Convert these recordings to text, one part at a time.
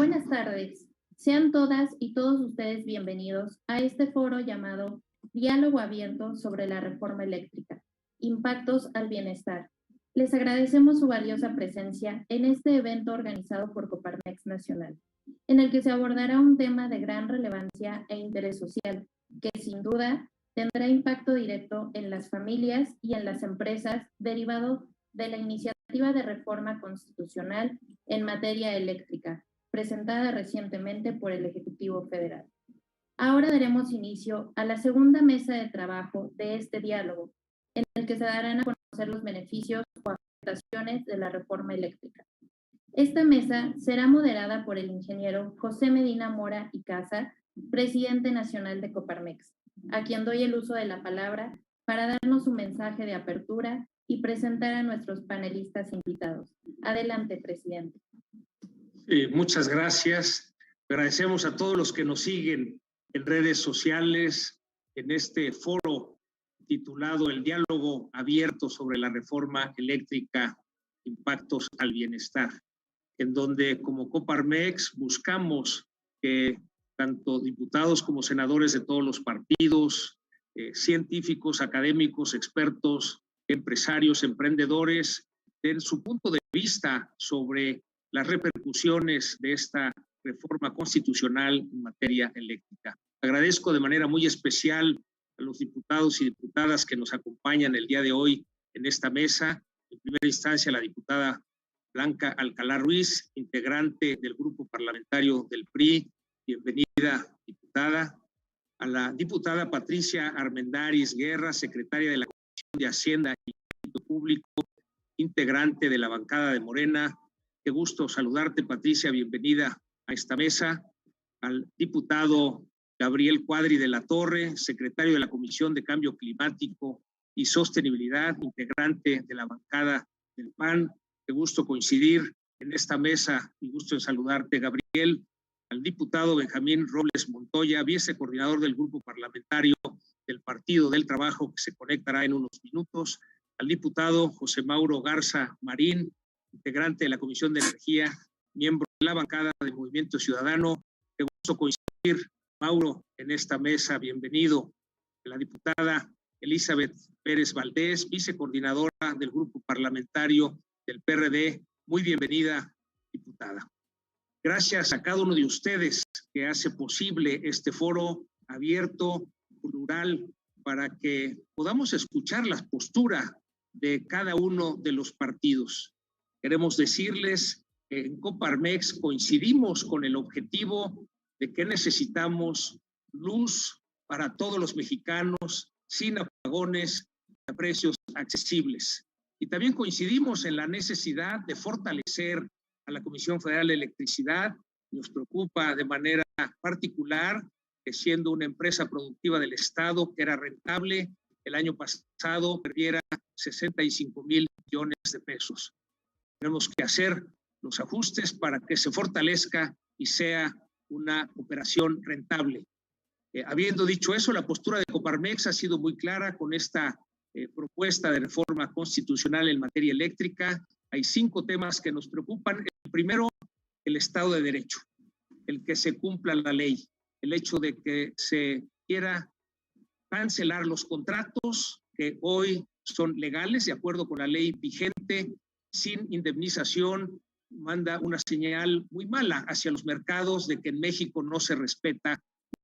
Buenas tardes. Sean todas y todos ustedes bienvenidos a este foro llamado Diálogo Abierto sobre la Reforma Eléctrica, Impactos al Bienestar. Les agradecemos su valiosa presencia en este evento organizado por Coparmex Nacional, en el que se abordará un tema de gran relevancia e interés social, que sin duda tendrá impacto directo en las familias y en las empresas derivado de la iniciativa de reforma constitucional en materia eléctrica, presentada recientemente por el Ejecutivo Federal. Ahora daremos inicio a la segunda mesa de trabajo de este diálogo, en el que se darán a conocer los beneficios o afectaciones de la reforma eléctrica. Esta mesa será moderada por el ingeniero José Medina Mora y Casa, presidente nacional de Coparmex, a quien doy el uso de la palabra para darnos un mensaje de apertura y presentar a nuestros panelistas invitados. Adelante, presidente. Muchas gracias. Agradecemos a todos los que nos siguen en redes sociales en este foro titulado El Diálogo Abierto sobre la Reforma Eléctrica, Impactos al Bienestar, en donde como Coparmex buscamos que tanto diputados como senadores de todos los partidos, científicos, académicos, expertos, empresarios, emprendedores, den su punto de vista sobre las repercusiones de esta reforma constitucional en materia eléctrica. Agradezco de manera muy especial a los diputados y diputadas que nos acompañan el día de hoy en esta mesa. En primera instancia, la diputada Blanca Alcalá Ruiz, integrante del grupo parlamentario del PRI. Bienvenida, diputada. A la diputada Patricia Armendáriz Guerra, secretaria de la Comisión de Hacienda y Crédito Público, integrante de la bancada de Morena. Qué gusto saludarte, Patricia, bienvenida a esta mesa. Al diputado Gabriel Cuadri de la Torre, secretario de la Comisión de Cambio Climático y Sostenibilidad, integrante de la bancada del PAN. Qué gusto coincidir en esta mesa y gusto en saludarte, Gabriel. Al diputado Benjamín Robles Montoya, vicecoordinador del grupo parlamentario del Partido del Trabajo, que se conectará en unos minutos. Al diputado José Mauro Garza Marín, integrante de la Comisión de Energía, miembro de la bancada de Movimiento Ciudadano. Qué gusto coincidir, Mauro, en esta mesa. Bienvenido. La diputada Elizabeth Pérez Valdés, vicecoordinadora del grupo parlamentario del PRD. Muy bienvenida, diputada. Gracias a cada uno de ustedes que hace posible este foro abierto, plural, para que podamos escuchar la postura de cada uno de los partidos. Queremos decirles que en Coparmex coincidimos con el objetivo de que necesitamos luz para todos los mexicanos, sin apagones, a precios accesibles. Y también coincidimos en la necesidad de fortalecer a la Comisión Federal de Electricidad. Nos preocupa de manera particular que, siendo una empresa productiva del Estado que era rentable, el año pasado perdiera 65,000 millones de pesos. Tenemos que hacer los ajustes para que se fortalezca y sea una operación rentable. Habiendo dicho eso, la postura de Coparmex ha sido muy clara con esta propuesta de reforma constitucional en materia eléctrica. Hay 5 temas que nos preocupan. El primero, el Estado de Derecho, el que se cumpla la ley, el hecho de que se quiera cancelar los contratos que hoy son legales de acuerdo con la ley vigente, sin indemnización, manda una señal muy mala hacia los mercados de que en México no se respeta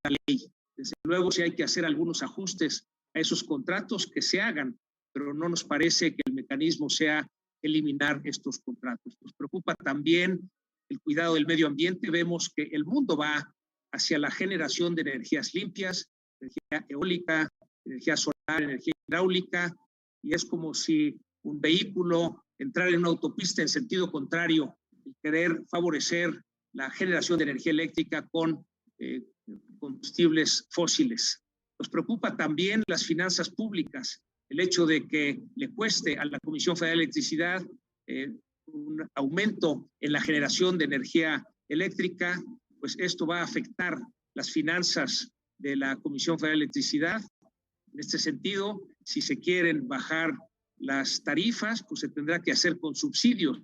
la ley. Desde luego, si hay que hacer algunos ajustes a esos contratos, que se hagan, pero no nos parece que el mecanismo sea eliminar estos contratos. Nos preocupa también el cuidado del medio ambiente. Vemos que el mundo va hacia la generación de energías limpias, energía eólica, energía solar, energía hidráulica, y es como si un vehículo entrara en una autopista en sentido contrario y querer favorecer la generación de energía eléctrica con combustibles fósiles. Nos preocupa también las finanzas públicas, el hecho de que le cueste a la Comisión Federal de Electricidad un aumento en la generación de energía eléctrica, pues esto va a afectar las finanzas de la Comisión Federal de Electricidad. En este sentido, si se quieren bajar las tarifas, pues se tendrá que hacer con subsidios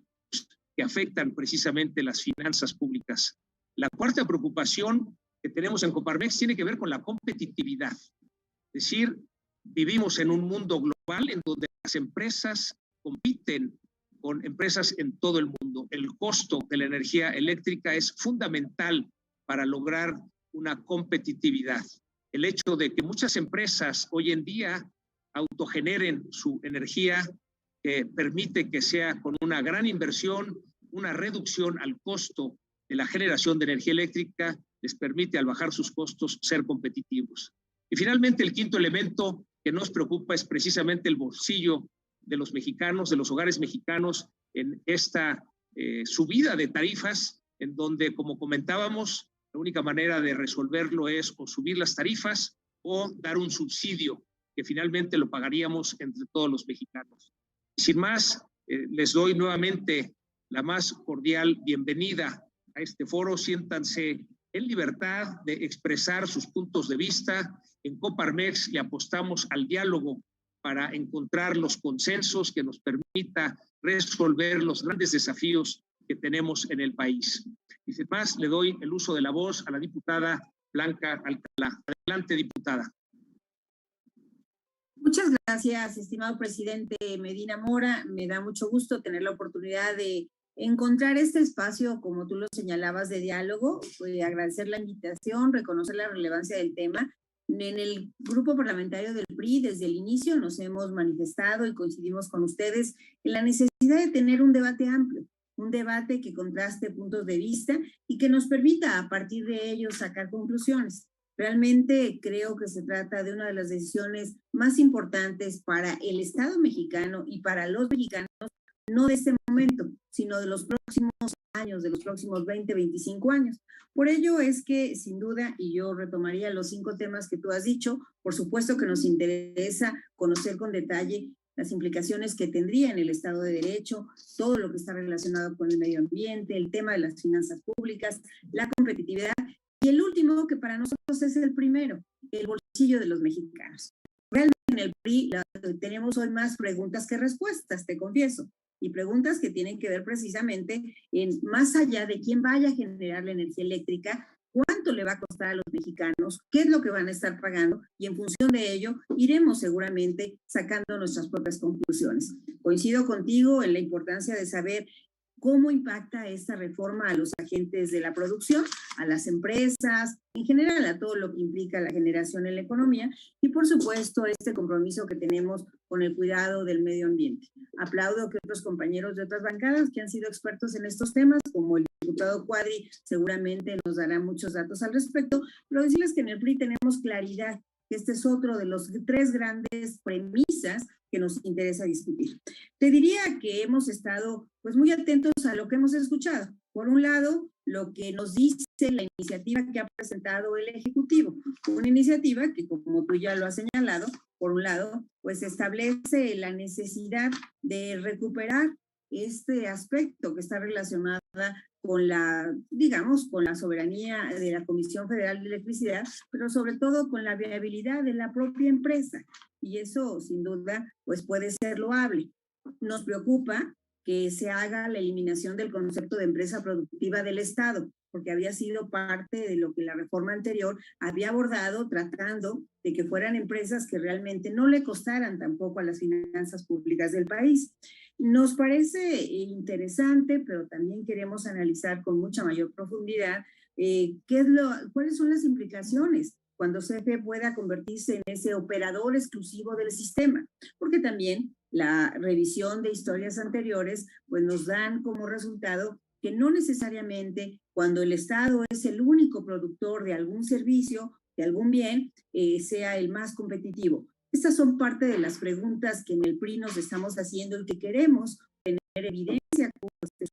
que afectan precisamente las finanzas públicas. La cuarta preocupación que tenemos en Coparmex tiene que ver con la competitividad. Es decir, vivimos en un mundo global en donde las empresas compiten con empresas en todo el mundo. El costo de la energía eléctrica es fundamental para lograr una competitividad. El hecho de que muchas empresas hoy en día autogeneren su energía permite que sea con una gran inversión, una reducción al costo de la generación de energía eléctrica, les permite al bajar sus costos ser competitivos. Y finalmente el quinto elemento que nos preocupa es precisamente el bolsillo de los mexicanos, de los hogares mexicanos en esta subida de tarifas, en donde, como comentábamos, la única manera de resolverlo es o subir las tarifas o dar un subsidio que finalmente lo pagaríamos entre todos los mexicanos. Sin más, les doy nuevamente la más cordial bienvenida a este foro. Siéntanse en libertad de expresar sus puntos de vista. En Coparmex le apostamos al diálogo para encontrar los consensos que nos permita resolver los grandes desafíos que tenemos en el país. Y sin más, le doy el uso de la voz a la diputada Blanca Alcalá. Adelante, diputada. Muchas gracias, estimado presidente Medina Mora. Me da mucho gusto tener la oportunidad de encontrar este espacio, como tú lo señalabas, de diálogo. Agradecer la invitación, reconocer la relevancia del tema. En el grupo parlamentario del PRI, desde el inicio, nos hemos manifestado y coincidimos con ustedes en la necesidad de tener un debate amplio, un debate que contraste puntos de vista y que nos permita, a partir de ello, sacar conclusiones. Realmente creo que se trata de una de las decisiones más importantes para el Estado mexicano y para los mexicanos, no de este momento, sino de los próximos años, de los próximos 20, 25 años. Por ello es que, sin duda, y yo retomaría los 5 temas que tú has dicho, por supuesto que nos interesa conocer con detalle las implicaciones que tendría en el Estado de Derecho, todo lo que está relacionado con el medio ambiente, el tema de las finanzas públicas, la competitividad, y el último, que para nosotros es el primero, el bolsillo de los mexicanos. Realmente en el PRI tenemos hoy más preguntas que respuestas, te confieso, y preguntas que tienen que ver precisamente en más allá de quién vaya a generar la energía eléctrica, cuánto le va a costar a los mexicanos, qué es lo que van a estar pagando, y en función de ello iremos seguramente sacando nuestras propias conclusiones. Coincido contigo en la importancia de saber cómo impacta esta reforma a los agentes de la producción, a las empresas, en general a todo lo que implica la generación en la economía y, por supuesto, este compromiso que tenemos con el cuidado del medio ambiente. Aplaudo que otros compañeros de otras bancadas que han sido expertos en estos temas, como el diputado Cuadri, seguramente nos dará muchos datos al respecto, pero decirles que en el PRI tenemos claridad que este es otro de los 3 grandes premisas que nos interesa discutir. Te diría que hemos estado pues muy atentos a lo que hemos escuchado. Por un lado, lo que nos dice la iniciativa que ha presentado el Ejecutivo, una iniciativa que, como tú ya lo has señalado, por un lado, pues establece la necesidad de recuperar este aspecto que está relacionada con la, digamos, con la soberanía de la Comisión Federal de Electricidad, pero sobre todo con la viabilidad de la propia empresa. Y eso, sin duda, pues puede ser loable. Nos preocupa que se haga la eliminación del concepto de empresa productiva del Estado, porque había sido parte de lo que la reforma anterior había abordado, tratando de que fueran empresas que realmente no le costaran tampoco a las finanzas públicas del país. Nos parece interesante, pero también queremos analizar con mucha mayor profundidad cuáles son las implicaciones cuando CFE pueda convertirse en ese operador exclusivo del sistema, porque también la revisión de historias anteriores pues nos dan como resultado que no necesariamente cuando el Estado es el único productor de algún servicio, de algún bien, sea el más competitivo. Estas son parte de las preguntas que en el PRI nos estamos haciendo y que queremos tener evidencia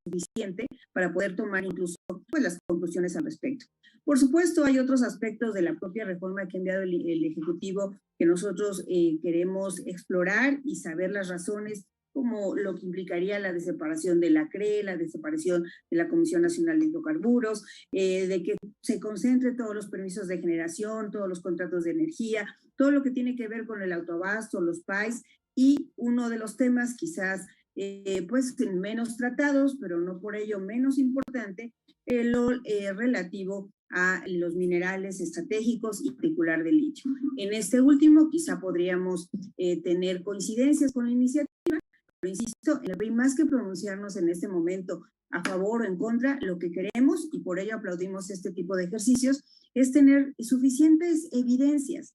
suficiente para poder tomar incluso pues, las conclusiones al respecto. Por supuesto, hay otros aspectos de la propia reforma que ha enviado el Ejecutivo que nosotros queremos explorar y saber las razones, como lo que implicaría la deseparación de la CRE, la desaparición de la Comisión Nacional de Hidrocarburos, de que se concentre todos los permisos de generación, todos los contratos de energía, todo lo que tiene que ver con el autoabasto, los PAIs, y uno de los temas quizás pues menos tratados, pero no por ello menos importante, lo relativo a los minerales estratégicos y en particular del litio. En este último quizá podríamos tener coincidencias con la iniciativa, pero insisto, en el PRI, más que pronunciarnos en este momento a favor o en contra, lo que queremos, y por ello aplaudimos este tipo de ejercicios, es tener suficientes evidencias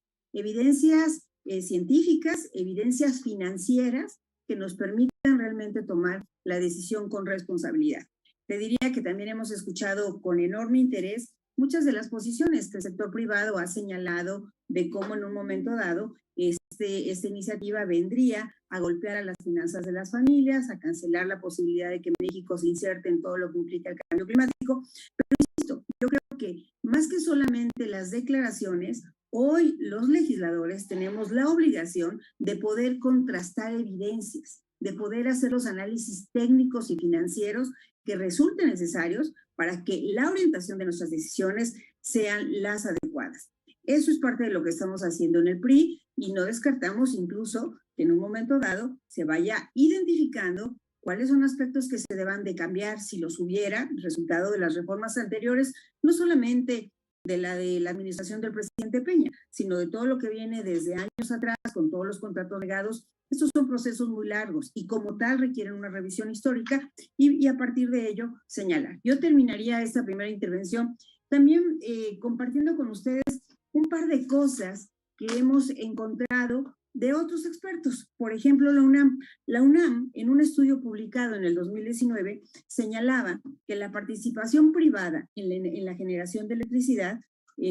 científicas, evidencias financieras que nos permitan realmente tomar la decisión con responsabilidad. Te diría que también hemos escuchado con enorme interés muchas de las posiciones que el sector privado ha señalado de cómo en un momento dado esta iniciativa vendría a golpear a las finanzas de las familias, a cancelar la posibilidad de que México se inserte en todo lo que implica el cambio climático. Pero insisto, yo creo que más que solamente las declaraciones, hoy los legisladores tenemos la obligación de poder contrastar evidencias, de poder hacer los análisis técnicos y financieros que resulten necesarios para que la orientación de nuestras decisiones sean las adecuadas. Eso es parte de lo que estamos haciendo en el PRI y no descartamos incluso que en un momento dado se vaya identificando cuáles son aspectos que se deban de cambiar si los hubiera, resultado de las reformas anteriores, no solamente de la administración del presidente Peña, sino de todo lo que viene desde años atrás con todos los contratos legados. Estos son procesos muy largos y como tal requieren una revisión histórica y a partir de ello señalar. Yo terminaría esta primera intervención también compartiendo con ustedes un par de cosas que hemos encontrado de otros expertos. Por ejemplo, la UNAM. La UNAM, en un estudio publicado en el 2019, señalaba que la participación privada en la generación de electricidad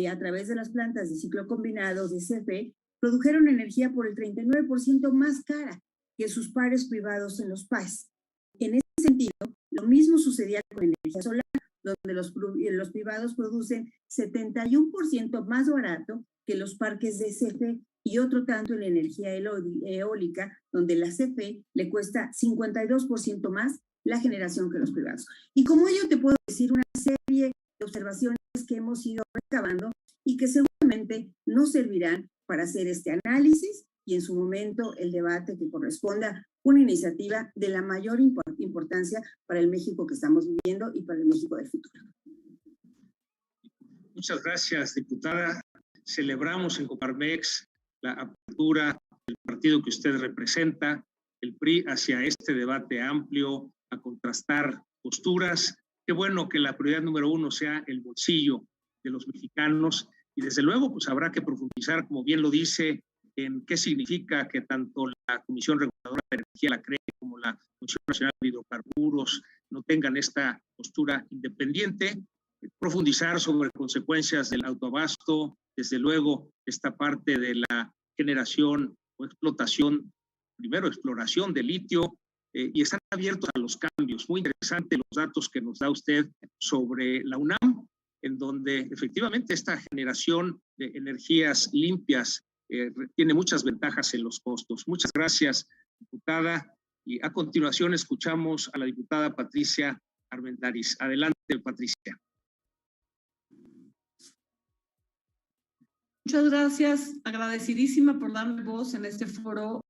a través de las plantas de ciclo combinado de CFE produjeron energía por el 39% más cara que sus pares privados en los PAES. En ese sentido, lo mismo sucedía con energía solar, donde los privados producen 71% más barato que los parques de CFE y otro tanto en energía eólica, donde la CFE le cuesta 52% más la generación que los privados. Y como ello te puedo decir una serie de observaciones que hemos ido recabando y que seguramente nos servirán para hacer este análisis y en su momento el debate que corresponda una iniciativa de la mayor importancia para el México que estamos viviendo y para el México del futuro. Muchas gracias, diputada. Celebramos en Coparmex la apertura del partido que usted representa, el PRI, hacia este debate amplio, a contrastar posturas. Qué bueno que la prioridad número uno sea el bolsillo de los mexicanos y desde luego pues habrá que profundizar, como bien lo dice, en qué significa que tanto la Comisión Reguladora de Energía, la CRE, como la Comisión Nacional de Hidrocarburos no tengan esta postura independiente, profundizar sobre consecuencias del autoabasto, desde luego esta parte de la generación o explotación, primero exploración de litio, y están abiertos a los cambios. Muy interesante los datos que nos da usted sobre la UNAM, en donde efectivamente esta generación de energías limpias tiene muchas ventajas en los costos. Muchas gracias, diputada. Y a continuación escuchamos a la diputada Patricia Armendariz. Adelante, Patricia. Muchas gracias, agradecidísima por darme voz en este foro,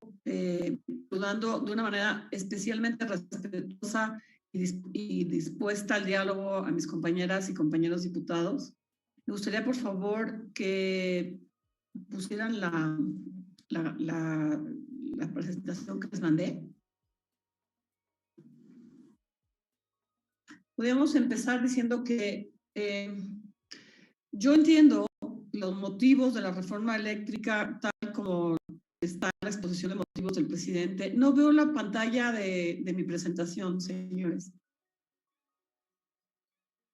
saludando de una manera especialmente respetuosa y dispuesta al diálogo a mis compañeras y compañeros diputados. Me gustaría, por favor, que pusieran la presentación que les mandé. Podríamos empezar diciendo que yo entiendo los motivos de la reforma eléctrica tal como está la exposición de motivos del presidente. No veo la pantalla de mi presentación, señores.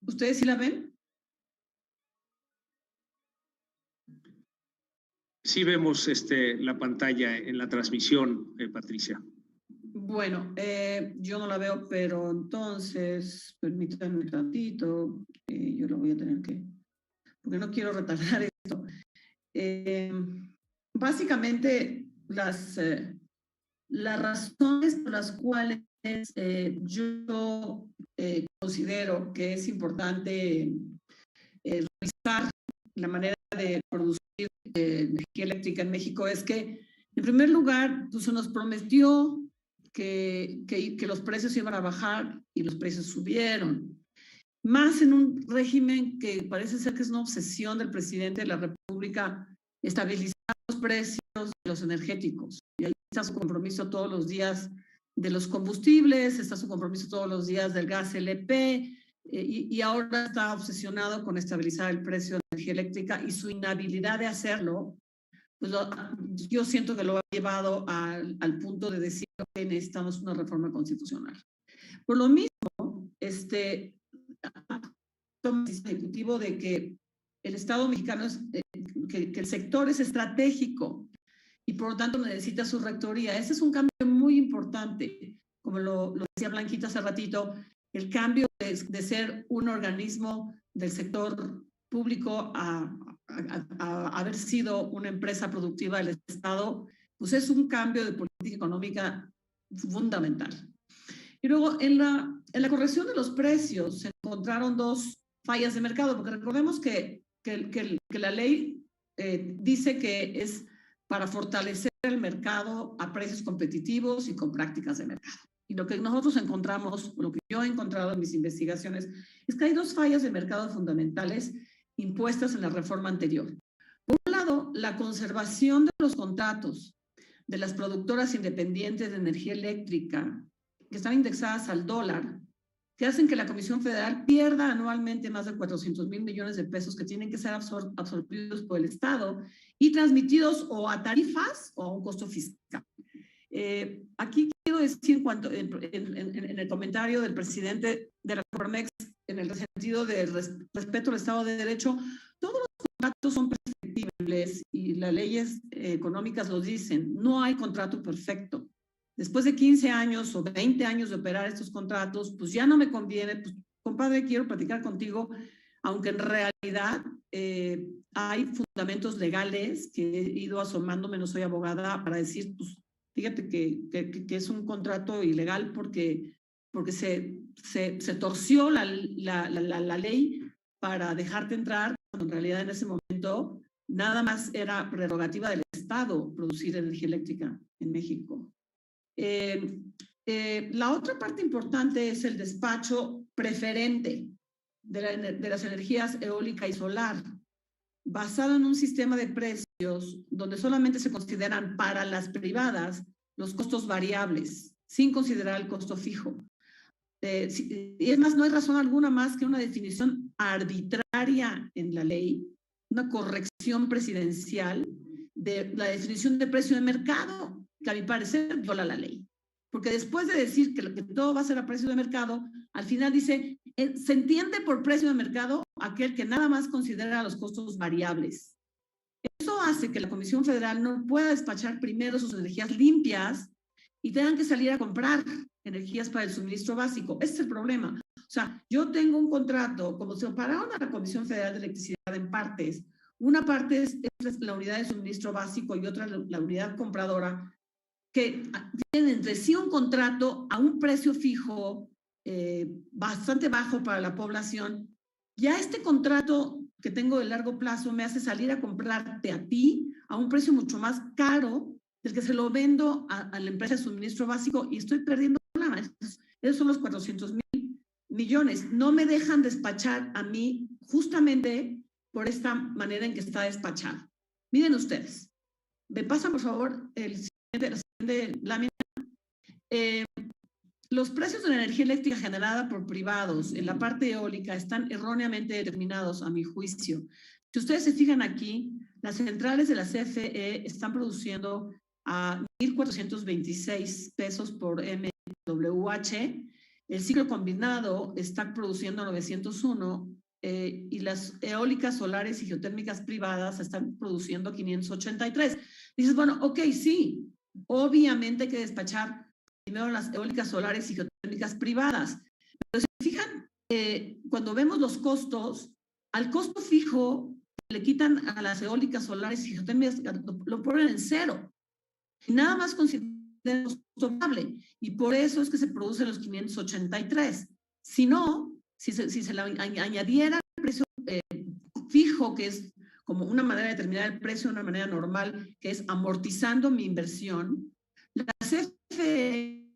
¿Ustedes sí la ven? Sí vemos la pantalla en la transmisión, Patricia. Bueno, yo no la veo, pero entonces, permítanme un tantito, yo lo voy a tener que, porque no quiero retardar esto. Básicamente, las razones por las cuales yo considero que es importante revisar la manera de producir energía eléctrica en México es que, en primer lugar, pues, se nos prometió que los precios iban a bajar y los precios subieron. Más en un régimen que parece ser que es una obsesión del presidente de la República estabilizar los precios de los energéticos. Y ahí está su compromiso todos los días de los combustibles, está su compromiso todos los días del gas LP, y ahora está obsesionado con estabilizar el precio de energía eléctrica, y su inhabilidad de hacerlo, pues yo siento que lo ha llevado al punto de decir que necesitamos una reforma constitucional. Por lo mismo, toma ejecutivo de que el Estado mexicano que el sector es estratégico y por lo tanto necesita su rectoría. Ese es un cambio muy importante, como lo decía Blanquita hace ratito, el cambio de ser un organismo del sector público a haber sido una empresa productiva del Estado, pues es un cambio de política económica fundamental. Y luego en la corrección de los precios se encontraron dos fallas de mercado, porque recordemos que la ley dice que es para fortalecer el mercado a precios competitivos y con prácticas de mercado. Y lo que nosotros encontramos, lo que yo he encontrado en mis investigaciones, es que hay dos fallas de mercado fundamentales impuestas en la reforma anterior. Por un lado, la conservación de los contratos de las productoras independientes de energía eléctrica, que están indexadas al dólar, que hacen que la Comisión Federal pierda anualmente más de 400,000 millones de pesos que tienen que ser absorbidos por el Estado y transmitidos o a tarifas o a un costo fiscal. Aquí quiero decir, en el comentario del presidente de la Coparmex, en el sentido de respeto al Estado de Derecho, todos los contratos son perfectibles y las leyes económicas lo dicen, no hay contrato perfecto. Después de 15 años o 20 años de operar estos contratos, pues ya no me conviene, pues compadre, quiero platicar contigo, aunque en realidad hay fundamentos legales que he ido asomándome, no soy abogada, para decir, pues fíjate que es un contrato ilegal porque se torció la ley para dejarte entrar, cuando en realidad en ese momento nada más era prerrogativa del Estado producir energía eléctrica en México. La otra parte importante es el despacho preferente de las energías eólica y solar, basado en un sistema de precios donde solamente se consideran para las privadas los costos variables, sin considerar el costo fijo. Y es más, no hay razón alguna más que una definición arbitraria en la ley, una corrección presidencial de la definición de precio de mercado, que a mi parecer viola la ley. Porque después de decir que todo va a ser a precio de mercado, al final dice, se entiende por precio de mercado aquel que nada más considera los costos variables. Eso hace que la Comisión Federal no pueda despachar primero sus energías limpias y tengan que salir a comprar energías para el suministro básico. Ese es el problema. O sea, yo tengo un contrato, como se separaron a la Comisión Federal de Electricidad en partes. Una parte es la unidad de suministro básico y otra la unidad compradora, que tienen entre sí un contrato a un precio fijo bastante bajo para la población. Ya este contrato que tengo de largo plazo me hace salir a comprarte a ti a un precio mucho más caro del que se lo vendo a la empresa de suministro básico y estoy perdiendo lana. Esos son los 400,000 millones. No me dejan despachar a mí justamente por esta manera en que está despachado. Miren ustedes. Me pasan, por favor, la siguiente lámina. Los precios de la energía eléctrica generada por privados en la parte eólica están erróneamente determinados, a mi juicio. Si ustedes se fijan aquí, las centrales de la CFE están produciendo a 1,426 pesos por MWH. El ciclo combinado está produciendo a 901 y las eólicas, solares y geotérmicas privadas están produciendo 583. Dices, bueno, ok, sí, obviamente hay que despachar primero las eólicas, solares y geotérmicas privadas. Pero si se fijan, cuando vemos los costos, al costo fijo le quitan a las eólicas, solares y geotérmicas, lo ponen en cero. Y nada más consideran el costo variable. Y por eso es que se producen los 583. Si no, si se le añadiera el precio fijo, que es como una manera de determinar el precio de una manera normal, que es amortizando mi inversión, la CFE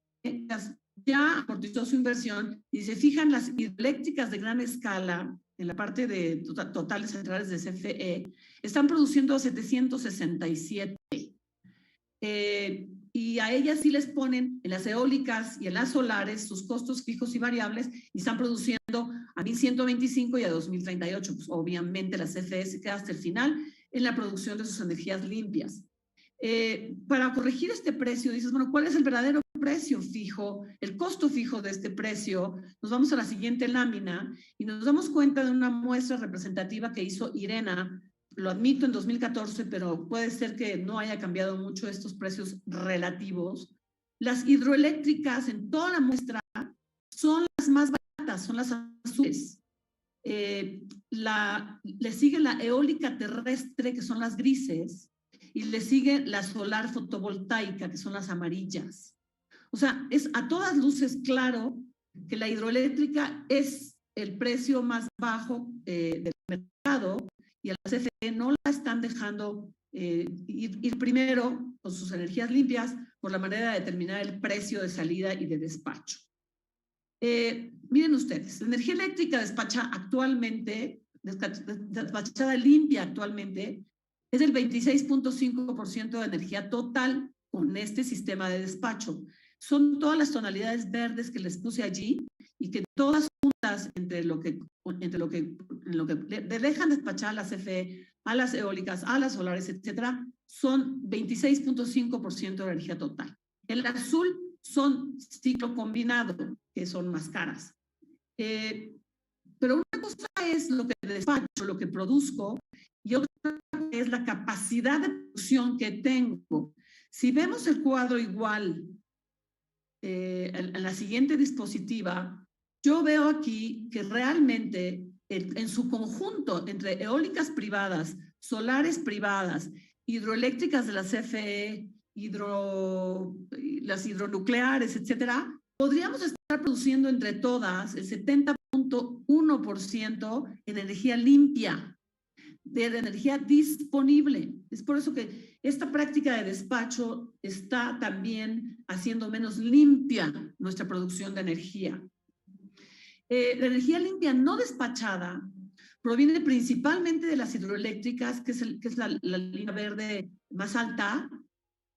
ya amortizó su inversión y se fijan las hidroeléctricas de gran escala en la parte de totales centrales de CFE, están produciendo 767. Y a ellas sí les ponen en las eólicas y en las solares sus costos fijos y variables y están produciendo a 1.125 y a 2.038. Pues obviamente la CFE se queda hasta el final en la producción de sus energías limpias. Para corregir este precio, dices, bueno, ¿cuál es el verdadero precio fijo, el costo fijo de este precio? Nos vamos a la siguiente lámina y nos damos cuenta de una muestra representativa que hizo IRENA. Lo admito en 2014, pero puede ser que no haya cambiado mucho estos precios relativos. Las hidroeléctricas en toda la muestra son las más baratas, son las azules. Le sigue la eólica terrestre, que son las grises, y le sigue la solar fotovoltaica, que son las amarillas. O sea, es a todas luces claro que la hidroeléctrica es el precio más bajo del mercado y a la CFE no la están dejando ir primero con sus energías limpias por la manera de determinar el precio de salida y de despacho. Miren ustedes, la energía eléctrica despachada limpia actualmente, es el 26.5% de energía total con este sistema de despacho. Son todas las tonalidades verdes que les puse allí y que todas juntas entre lo que dejan despachar a la CFE, a las eólicas, a las solares, etcétera, son 26.5% de energía total. El azul son ciclo combinado, que son más caras. Pero una cosa es lo que despacho, lo que produzco, y otra es la capacidad de producción que tengo. Si vemos el cuadro igual en la siguiente dispositiva, yo veo aquí que realmente en su conjunto entre eólicas privadas, solares privadas, hidroeléctricas de la CFE, las hidronucleares, etcétera, podríamos estar produciendo entre todas el 70.1% en energía limpia, de energía disponible. Es por eso que esta práctica de despacho está también haciendo menos limpia nuestra producción de energía. La energía limpia no despachada proviene principalmente de las hidroeléctricas, que es la línea verde más alta,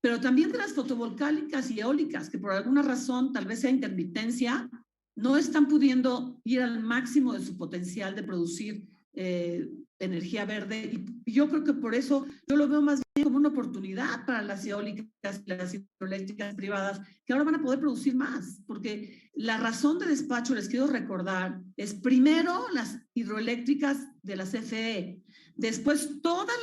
pero también de las fotovoltaicas y eólicas, que por alguna razón, tal vez sea intermitencia, no están pudiendo ir al máximo de su potencial de producir energía verde. Y yo creo que por eso yo lo veo más bien como una oportunidad para las eólicas y las hidroeléctricas privadas, que ahora van a poder producir más, porque la razón de despacho, les quiero recordar, es primero las hidroeléctricas de la CFE, después todas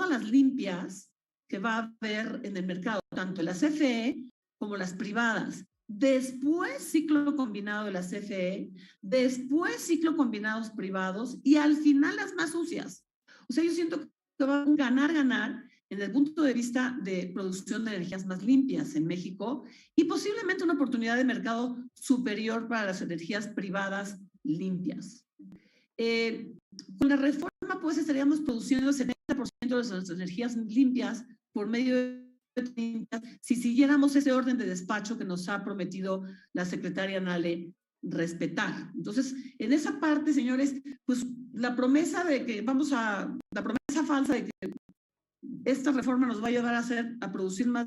las limpias que va a haber en el mercado, tanto la CFE como las privadas. Después ciclo combinado de la CFE, después ciclo combinados privados y al final las más sucias. O sea, yo siento que va a ganar en el punto de vista de producción de energías más limpias en México y posiblemente una oportunidad de mercado superior para las energías privadas limpias. Con la reforma, pues estaríamos produciendo el 70% de las energías limpias por medio de si siguiéramos ese orden de despacho que nos ha prometido la secretaria Nale respetar. Entonces, en esa parte, señores, pues la promesa falsa de que esta reforma nos va a ayudar a producir más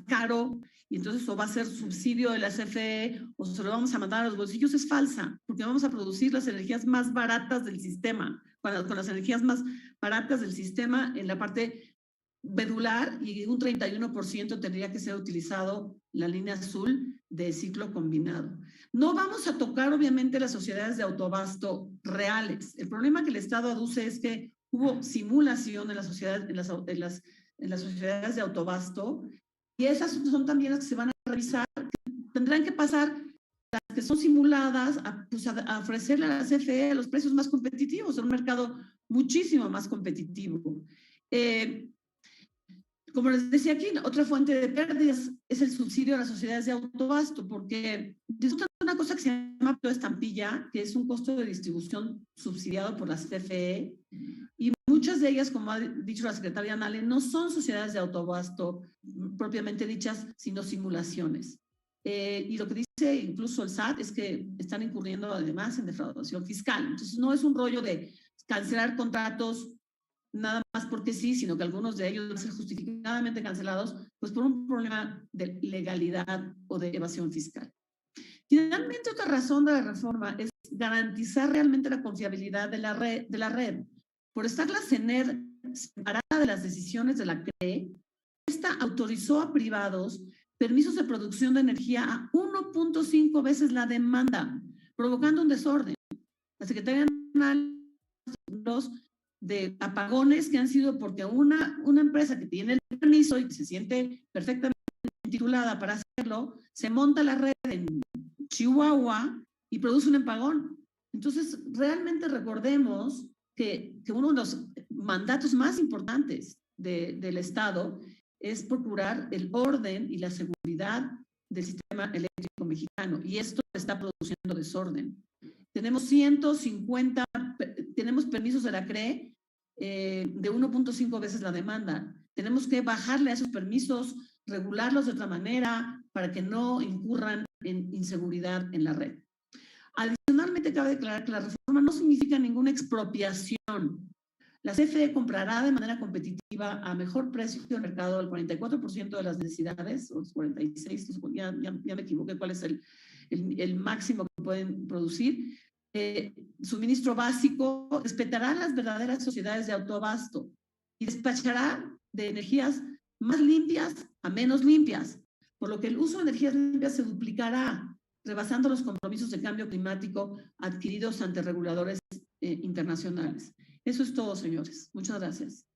caro y entonces o va a ser subsidio de la CFE o se lo vamos a mandar a los bolsillos, es falsa, porque vamos a producir las energías más baratas del sistema, con las energías más baratas del sistema en la parte medular, y un 31% tendría que ser utilizado la línea azul de ciclo combinado. No vamos a tocar obviamente las sociedades de autoabasto reales. El problema que el Estado aduce es que hubo simulación en las sociedades, en las sociedades de autoabasto, y esas son también las que se van a revisar. Tendrán que pasar las que son simuladas a ofrecerle a la CFE los precios más competitivos, en un mercado muchísimo más competitivo. Como les decía aquí, otra fuente de pérdidas es el subsidio a las sociedades de autoabasto, porque disfrutan de una cosa que se llama estampilla, que es un costo de distribución subsidiado por la CFE, y muchas de ellas, como ha dicho la secretaria Nale, no son sociedades de autoabasto propiamente dichas, sino simulaciones. Y lo que dice incluso el SAT es que están incurriendo además en defraudación fiscal. Entonces, no es un rollo de cancelar contratos nada más porque sí, sino que algunos de ellos van a ser justificadamente cancelados pues por un problema de legalidad o de evasión fiscal. Finalmente, otra razón de la reforma es garantizar realmente la confiabilidad de la red. Por estar la CENER separada de las decisiones de la CRE, esta autorizó a privados permisos de producción de energía a 1.5 veces la demanda, provocando un desorden. La Secretaría Nacional de apagones que han sido porque una empresa que tiene el permiso y que se siente perfectamente titulada para hacerlo, se monta la red en Chihuahua y produce un apagón. Entonces, realmente recordemos que uno de los mandatos más importantes del Estado es procurar el orden y la seguridad del sistema eléctrico mexicano, y esto está produciendo desorden. Tenemos tenemos permisos de la CRE de 1.5 veces la demanda. Tenemos que bajarle a esos permisos, regularlos de otra manera para que no incurran en inseguridad en la red. Adicionalmente, cabe declarar que la reforma no significa ninguna expropiación. La CFE comprará de manera competitiva a mejor precio del mercado el 44% de las necesidades, o 46%, ya me equivoqué cuál es el máximo que pueden producir. Suministro básico, respetará las verdaderas sociedades de autoabasto y despachará de energías más limpias a menos limpias, por lo que el uso de energías limpias se duplicará, rebasando los compromisos de cambio climático adquiridos ante reguladores internacionales. Eso es todo, señores. Muchas gracias.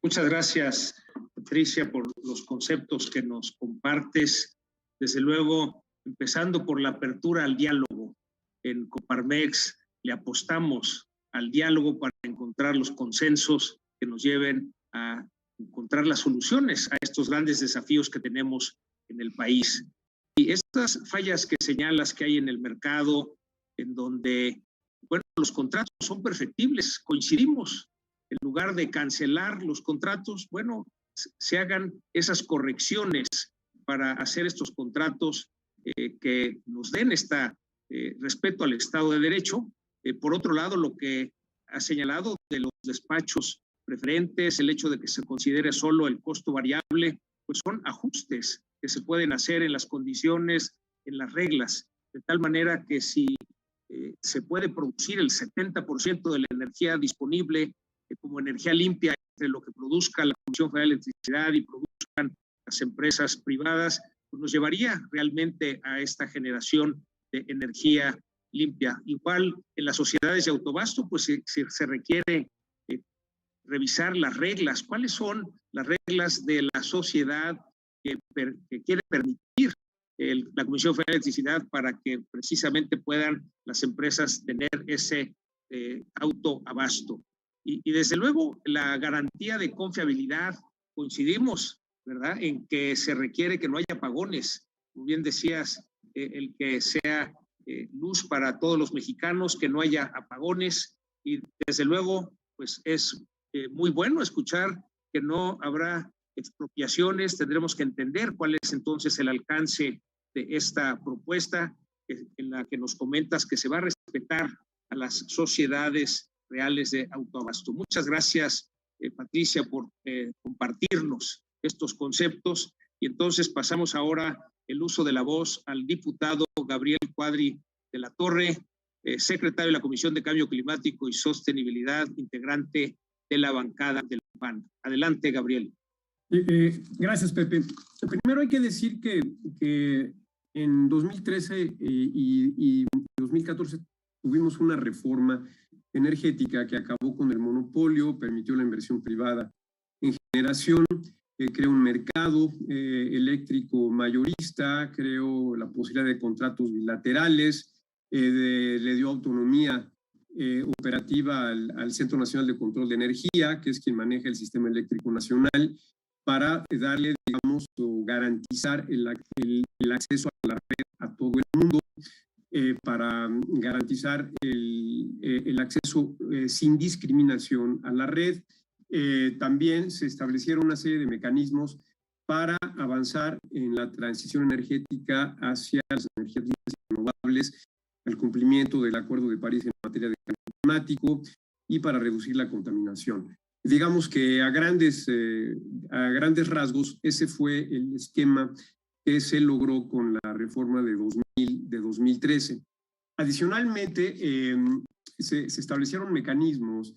Muchas gracias, Patricia, por los conceptos que nos compartes. Desde luego, empezando por la apertura al diálogo. En Coparmex le apostamos al diálogo para encontrar los consensos que nos lleven a encontrar las soluciones a estos grandes desafíos que tenemos en el país. Y estas fallas que señalas que hay en el mercado, en donde, bueno, los contratos son perfectibles, coincidimos. En lugar de cancelar los contratos, bueno, se hagan esas correcciones para hacer estos contratos que nos den respeto al Estado de Derecho. Por otro lado, lo que ha señalado de los despachos preferentes, el hecho de que se considere solo el costo variable, pues son ajustes que se pueden hacer en las condiciones, en las reglas, de tal manera que si se puede producir el 70% de la energía disponible como energía limpia entre lo que produzca la Comisión Federal de Electricidad y produzcan las empresas privadas, pues nos llevaría realmente a esta generación de energía limpia. Igual en las sociedades de autoabasto, pues se requiere revisar las reglas. ¿Cuáles son las reglas de la sociedad que quiere permitir la Comisión Federal de Electricidad para que precisamente puedan las empresas tener ese autoabasto? Y desde luego la garantía de confiabilidad, coincidimos, ¿verdad?, en que se requiere que no haya apagones. Como bien decías, el que sea luz para todos los mexicanos, que no haya apagones, y desde luego pues es muy bueno escuchar que no habrá expropiaciones. Tendremos que entender cuál es entonces el alcance de esta propuesta en la que nos comentas que se va a respetar a las sociedades reales de autoabasto. Muchas gracias, Patricia, por compartirnos estos conceptos. Y entonces pasamos ahora el uso de la voz al diputado Gabriel Cuadri de la Torre, secretario de la Comisión de Cambio Climático y Sostenibilidad, integrante de la bancada del PAN. Adelante, Gabriel. Gracias, Pepe. Primero hay que decir que en 2013 y 2014 tuvimos una reforma energética que acabó con el monopolio, permitió la inversión privada en generación, creó un mercado eléctrico mayorista, creó la posibilidad de contratos bilaterales, le dio autonomía operativa al Centro Nacional de Control de Energía, que es quien maneja el sistema eléctrico nacional, para darle, digamos, o garantizar el acceso a la red a todo el mundo, para garantizar el acceso sin discriminación a la red, también se establecieron una serie de mecanismos para avanzar en la transición energética hacia las energías limpias y renovables, al cumplimiento del Acuerdo de París en materia de cambio climático y para reducir la contaminación. Digamos que a grandes rasgos ese fue el esquema que se logró con la reforma de 2013. Adicionalmente, se establecieron mecanismos,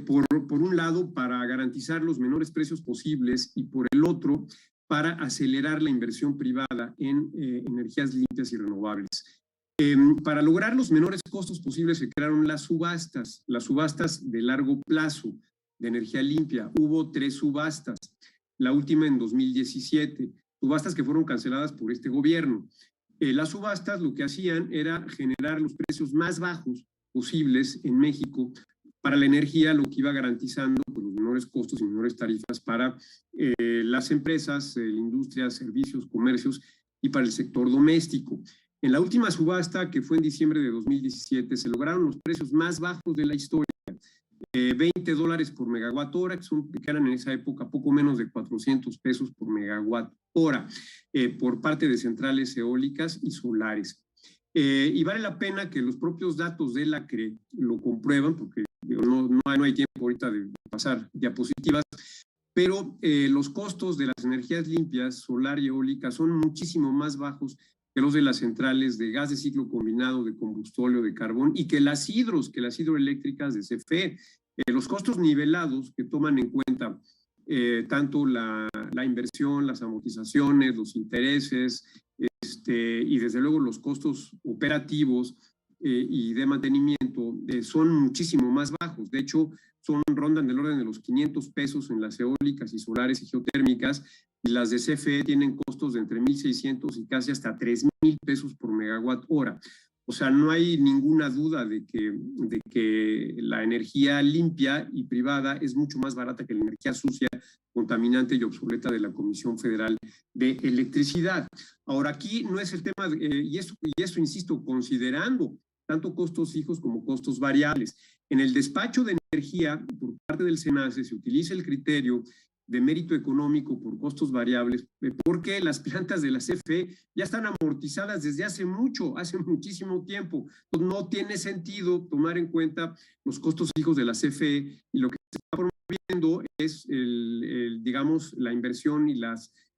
por un lado, para garantizar los menores precios posibles y por el otro, para acelerar la inversión privada en energías limpias y renovables. Para lograr los menores costos posibles se crearon las subastas de largo plazo de energía limpia. Hubo 3 subastas, la última en 2017, subastas que fueron canceladas por este gobierno. Las subastas lo que hacían era generar los precios más bajos posibles en México para la energía, lo que iba garantizando pues, los menores costos y menores tarifas para las empresas, la industria, servicios, comercios y para el sector doméstico. En la última subasta, que fue en diciembre de 2017, se lograron los precios más bajos de la historia, $20 por megawatt hora, que eran en esa época poco menos de 400 pesos por megawatt hora, por parte de centrales eólicas y solares. Y vale la pena que los propios datos de la CRE lo comprueban, porque no hay tiempo ahorita de pasar diapositivas, pero los costos de las energías limpias, solar y eólica, son muchísimo más bajos que los de las centrales de gas de ciclo combinado, de combustóleo, de carbón, y que las hidroeléctricas de CFE. Los costos nivelados que toman en cuenta tanto la inversión, las amortizaciones, los intereses, y desde luego los costos operativos y de mantenimiento son muchísimo más bajos. De hecho, rondan del orden de los 500 pesos en las eólicas y solares y geotérmicas, y las de CFE tienen costos de entre 1,600 y casi hasta 3,000 pesos por megawatt hora. O sea, no hay ninguna duda de que la energía limpia y privada es mucho más barata que la energía sucia, contaminante y obsoleta de la Comisión Federal de Electricidad. Ahora, aquí no es el tema, y esto insisto, considerando tanto costos fijos como costos variables. En el despacho de energía, por parte del SENACE, se utiliza el criterio de mérito económico por costos variables, porque las plantas de la CFE ya están amortizadas desde hace muchísimo tiempo. Entonces, no tiene sentido tomar en cuenta los costos fijos de la CFE, y lo que se está promoviendo es digamos, la inversión y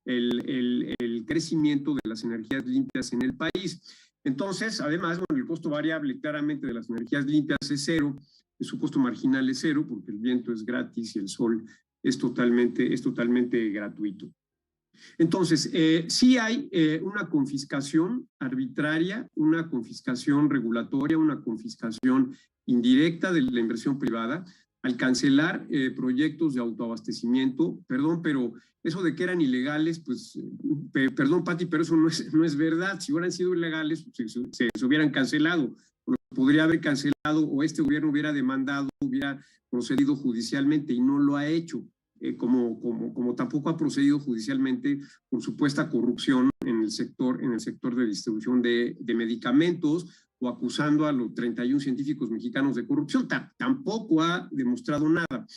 el crecimiento de las energías limpias en el país. Entonces, además, bueno, el costo variable claramente de las energías limpias es cero, su costo marginal es cero, porque el viento es gratis y el sol es totalmente gratuito. Entonces, sí hay una confiscación arbitraria, una confiscación regulatoria, una confiscación indirecta de la inversión privada al cancelar proyectos de autoabastecimiento. Perdón, pero eso de que eran ilegales, pues, perdón, Pati, pero eso no es verdad. Si hubieran sido ilegales, se hubieran cancelado. Podría haber cancelado, o este gobierno hubiera demandado, hubiera procedido judicialmente, y no lo ha hecho. Como tampoco ha procedido judicialmente por supuesta corrupción en el sector de distribución de medicamentos, o acusando a los 31 científicos mexicanos de corrupción. Tampoco ha demostrado nada.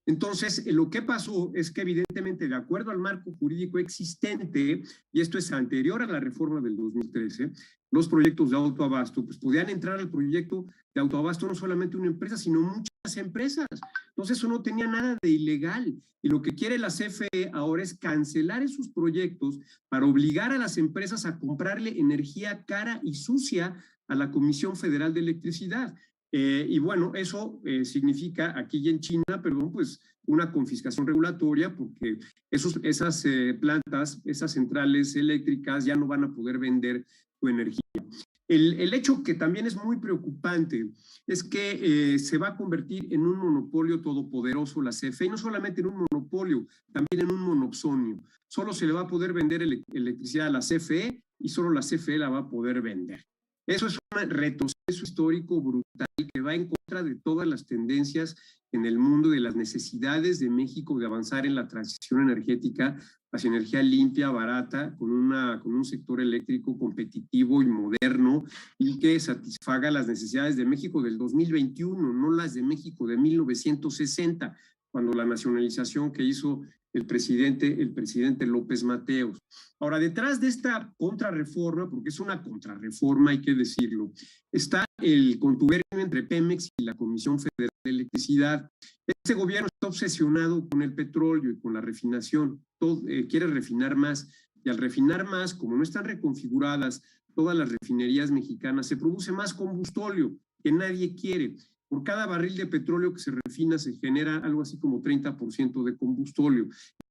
Entonces, lo que pasó es que evidentemente, de acuerdo al marco jurídico existente, y esto es anterior a la reforma del 2013, los proyectos de autoabasto, pues podían entrar al proyecto de autoabasto no solamente una empresa, sino muchas empresas. Entonces, eso no tenía nada de ilegal. Y lo que quiere la CFE ahora es cancelar esos proyectos para obligar a las empresas a comprarle energía cara y sucia a la Comisión Federal de Electricidad. Y bueno, eso significa aquí y en China, perdón, pues una confiscación regulatoria, porque esas plantas, esas centrales eléctricas ya no van a poder vender su energía. El hecho que también es muy preocupante es que se va a convertir en un monopolio todopoderoso la CFE, y no solamente en un monopolio, también en un monopsonio. Solo se le va a poder vender electricidad a la CFE, y solo la CFE la va a poder vender. Eso es un retroceso histórico brutal que va en contra de todas las tendencias en el mundo, de las necesidades de México de avanzar en la transición energética hacia energía limpia, barata, con un sector eléctrico competitivo y moderno, y que satisfaga las necesidades de México del 2021, no las de México de 1960. cuando la nacionalización que hizo el presidente López Mateos. Ahora, detrás de esta contrarreforma, porque es una contrarreforma, hay que decirlo, está el contubernio entre Pemex y la Comisión Federal de Electricidad. Este gobierno está obsesionado con el petróleo y con la refinación. Quiere refinar más, y al refinar más, como no están reconfiguradas todas las refinerías mexicanas, se produce más combustóleo que nadie quiere. Por cada barril de petróleo que se refina se genera algo así como 30% de combustóleo.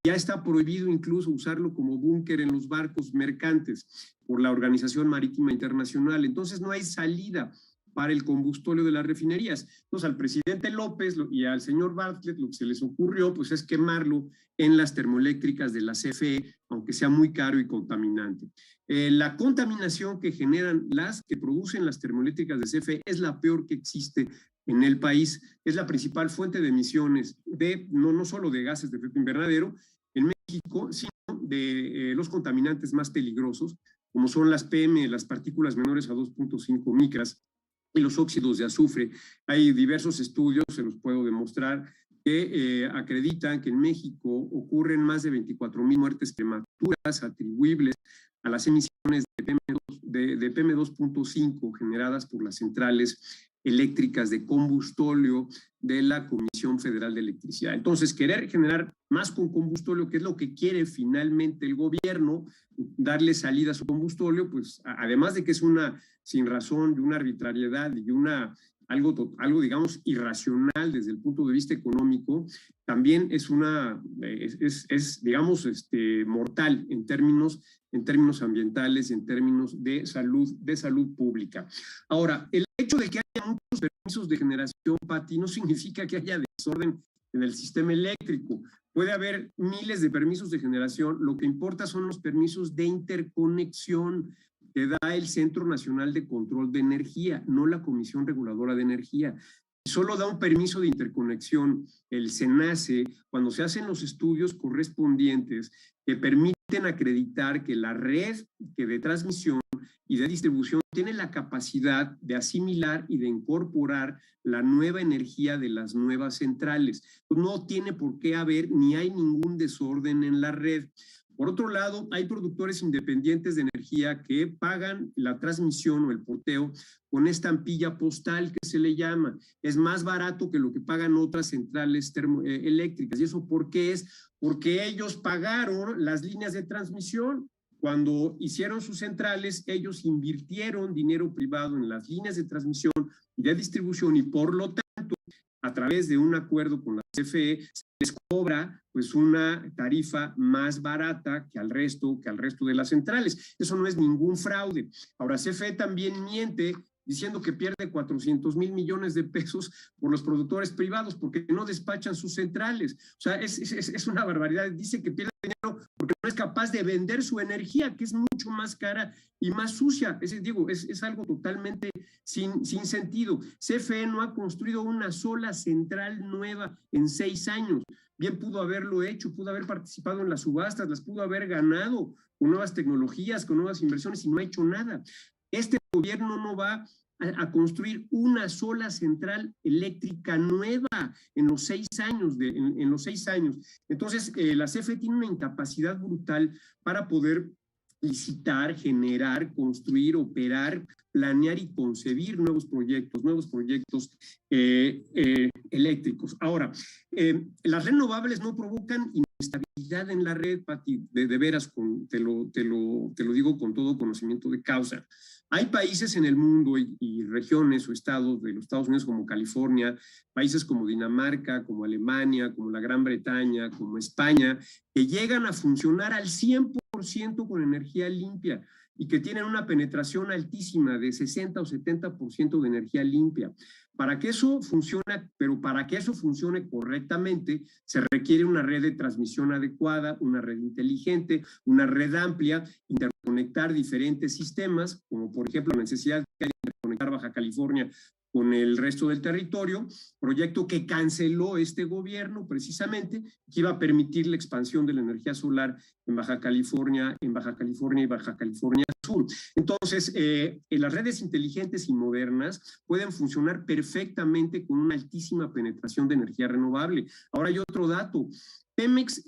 Ya está prohibido incluso usarlo como búnker en los barcos mercantes por la Organización Marítima Internacional. Entonces no hay salida para el combustóleo de las refinerías. Entonces al presidente López y al señor Bartlett lo que se les ocurrió pues es quemarlo en las termoeléctricas de la CFE, aunque sea muy caro y contaminante. La contaminación que generan las que producen las termoeléctricas de CFE es la peor que existe en el país. Es la principal fuente de emisiones de no solo de gases de efecto invernadero en México, sino de los contaminantes más peligrosos, como son las PM, las partículas menores a 2.5 micras, y los óxidos de azufre. Hay diversos estudios, se los puedo demostrar, que acreditan que en México ocurren más de 24,000 muertes prematuras atribuibles a las emisiones de PM2.5 generadas por las centrales eléctricas de combustóleo de la Comisión Federal de Electricidad. Entonces, querer generar más con combustóleo, que es lo que quiere finalmente el gobierno, darle salida a su combustóleo, pues además de que es una sin razón y una arbitrariedad y algo digamos irracional desde el punto de vista económico, también es digamos mortal en términos ambientales y en términos de salud pública. Ahora, el hecho de que haya muchos permisos de generación, Pati, no significa que haya desorden en el sistema eléctrico. Puede haber miles de permisos de generación, lo que importa son los permisos de interconexión que da el Centro Nacional de Control de Energía, no la Comisión Reguladora de Energía. Solo da un permiso de interconexión el SENACE cuando se hacen los estudios correspondientes que permiten acreditar que la red que de transmisión y de distribución tiene la capacidad de asimilar y de incorporar la nueva energía de las nuevas centrales. No tiene por qué haber ni hay ningún desorden en la red. Por otro lado, hay productores independientes de energía que pagan la transmisión o el porteo con estampilla postal que se le llama. Es más barato que lo que pagan otras centrales eléctricas. ¿Y eso por qué es? Porque ellos pagaron las líneas de transmisión. Cuando hicieron sus centrales, ellos invirtieron dinero privado en las líneas de transmisión y de distribución y por lo tanto, a través de un acuerdo con la CFE, se les cobra pues una tarifa más barata que al resto de las centrales. Eso no es ningún fraude. Ahora, CFE también miente diciendo que pierde 400,000 millones de pesos por los productores privados porque no despachan sus centrales. O sea, es una barbaridad. Dice que pierde dinero porque no es capaz de vender su energía, que es mucho más cara y más sucia. Es algo totalmente sin sentido. CFE no ha construido una sola central nueva en 6 años. Bien pudo haberlo hecho, pudo haber participado en las subastas, las pudo haber ganado con nuevas tecnologías, con nuevas inversiones y no ha hecho nada. Este gobierno no va a construir una sola central eléctrica nueva en los 6 años. Entonces, la CFE tiene una incapacidad brutal para poder licitar, generar, construir, operar, planear y concebir nuevos proyectos eléctricos. Ahora, las renovables no provocan inestabilidad en la red, Pati, de veras, te lo digo con todo conocimiento de causa. Hay países en el mundo y regiones o estados de los Estados Unidos como California, países como Dinamarca, como Alemania, como la Gran Bretaña, como España, que llegan a funcionar al 100% con energía limpia y que tienen una penetración altísima de 60 o 70% de energía limpia. Para que eso funcione correctamente, se requiere una red de transmisión adecuada, una red inteligente, una red amplia, interconectar diferentes sistemas, como por ejemplo la necesidad de interconectar Baja California con el resto del territorio, proyecto que canceló este gobierno precisamente, que iba a permitir la expansión de la energía solar en Baja California y Baja California sur. Entonces, las redes inteligentes y modernas pueden funcionar perfectamente con una altísima penetración de energía renovable. Ahora hay otro dato. Pemex,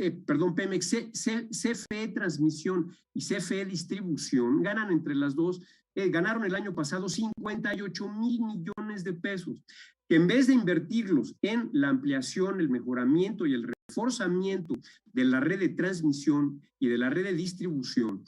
CFE Transmisión y CFE Distribución ganan entre las dos, ganaron el año pasado 58,000 millones de pesos, que en vez de invertirlos en la ampliación, el mejoramiento y el reforzamiento de la red de transmisión y de la red de distribución,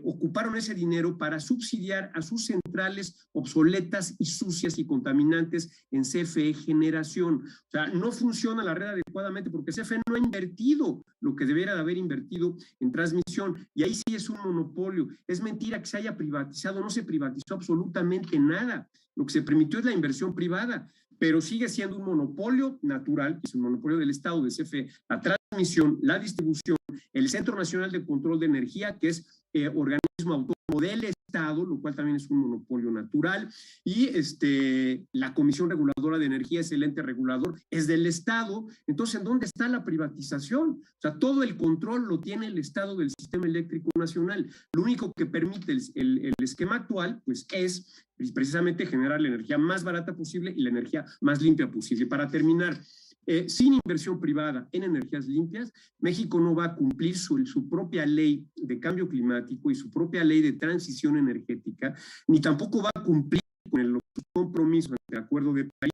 ocuparon ese dinero para subsidiar a sus centrales obsoletas y sucias y contaminantes en CFE Generación. O sea, no funciona la red adecuadamente porque CFE no ha invertido lo que debiera de haber invertido en transmisión, y ahí sí es un monopolio. Es mentira que se haya privatizado, no se privatizó absolutamente nada. Lo que se permitió es la inversión privada, pero sigue siendo un monopolio natural, es un monopolio del Estado, de CFE, la transmisión, la distribución, el Centro Nacional de Control de Energía, que es organismo autónomo del Estado, lo cual también es un monopolio natural, y la Comisión Reguladora de Energía, es el ente regulador, es del Estado. Entonces, ¿en dónde está la privatización? O sea, todo el control lo tiene el Estado del Sistema Eléctrico Nacional. Lo único que permite el esquema actual, pues, es precisamente generar la energía más barata posible y la energía más limpia posible. Para terminar, sin inversión privada en energías limpias, México no va a cumplir su propia ley de cambio climático y su propia ley de transición energética, ni tampoco va a cumplir con los compromisos de Acuerdo de París.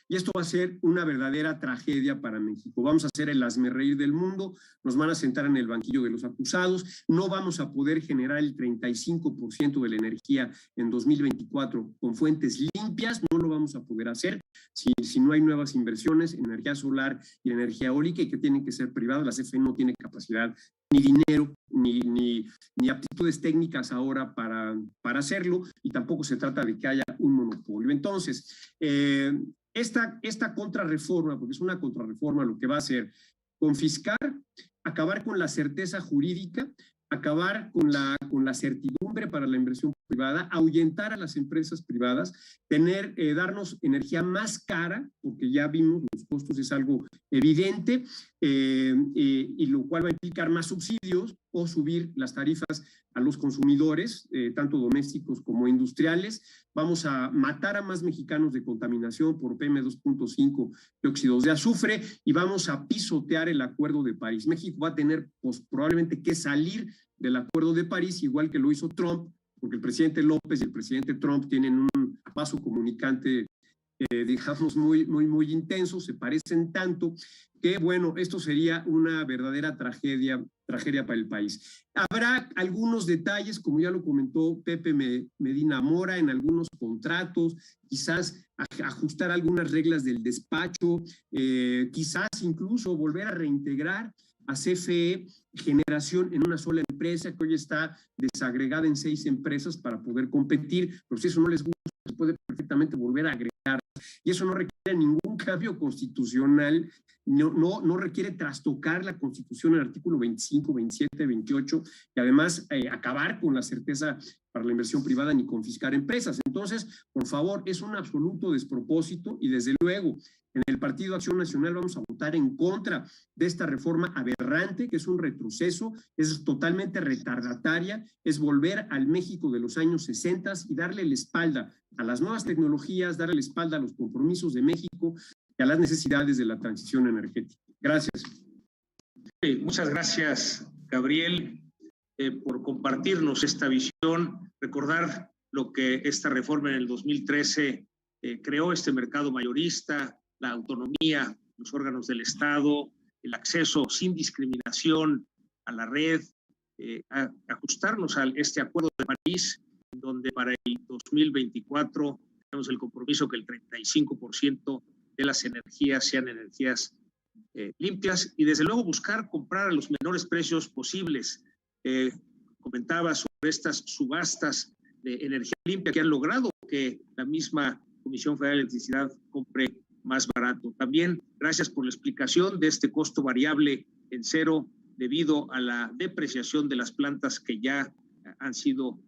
Y esto va a ser una verdadera tragedia para México. Vamos a ser el hazmerreír del mundo, nos van a sentar en el banquillo de los acusados, no vamos a poder generar el 35% de la energía en 2024 con fuentes limpias, no lo vamos a poder hacer si no hay nuevas inversiones en energía solar y energía eólica, y que tienen que ser privadas. La CFE no tiene capacidad, ni dinero, ni aptitudes técnicas ahora para hacerlo, y tampoco se trata de que haya un monopolio. Entonces, esta contrarreforma, porque es una contrarreforma, lo que va a hacer confiscar, acabar con la certeza jurídica, acabar con la certidumbre para la inversión privada, ahuyentar a las empresas privadas, darnos energía más cara, porque ya vimos los costos, es algo evidente, y lo cual va a implicar más subsidios o subir las tarifas a los consumidores, tanto domésticos como industriales. Vamos a matar a más mexicanos de contaminación por PM2.5, dióxidos de azufre, y vamos a pisotear el Acuerdo de París. México va a tener, pues, probablemente que salir del Acuerdo de París, igual que lo hizo Trump, porque el presidente López y el presidente Trump tienen un paso comunicante, digamos, muy intenso, se parecen tanto que, bueno, esto sería una verdadera tragedia para el país. Habrá algunos detalles, como ya lo comentó Pepe Medina Mora, en algunos contratos, quizás ajustar algunas reglas del despacho, quizás incluso volver a reintegrar a CFE Generación en una sola empresa, que hoy está desagregada en 6 empresas para poder competir, pero si eso no les gusta, se puede perfectamente volver a agregar, y eso no requiere ningún cambio constitucional, no requiere trastocar la Constitución en el artículo 25, 27, 28, y además acabar con la certeza para la inversión privada ni confiscar empresas. Entonces, por favor, es un absoluto despropósito, y desde luego en el Partido Acción Nacional vamos a votar en contra de esta reforma aberrante, que es un retroceso, es totalmente retardataria, es volver al México de los años 60 y darle la espalda a las nuevas tecnologías, darle la espalda a los compromisos de México y a las necesidades de la transición energética. Gracias. Muchas gracias, Gabriel, por compartirnos esta visión, recordar lo que esta reforma en el 2013 creó, este mercado mayorista, la autonomía, los órganos del Estado, el acceso sin discriminación a la red, ajustarnos a este Acuerdo de París, donde para el 2024 tenemos el compromiso que el 35% de las energías sean energías limpias, y desde luego buscar comprar a los menores precios posibles. Comentaba sobre estas subastas de energía limpia que han logrado que la misma Comisión Federal de Electricidad compre más barato. También gracias por la explicación de este costo variable en cero debido a la depreciación de las plantas que ya han sido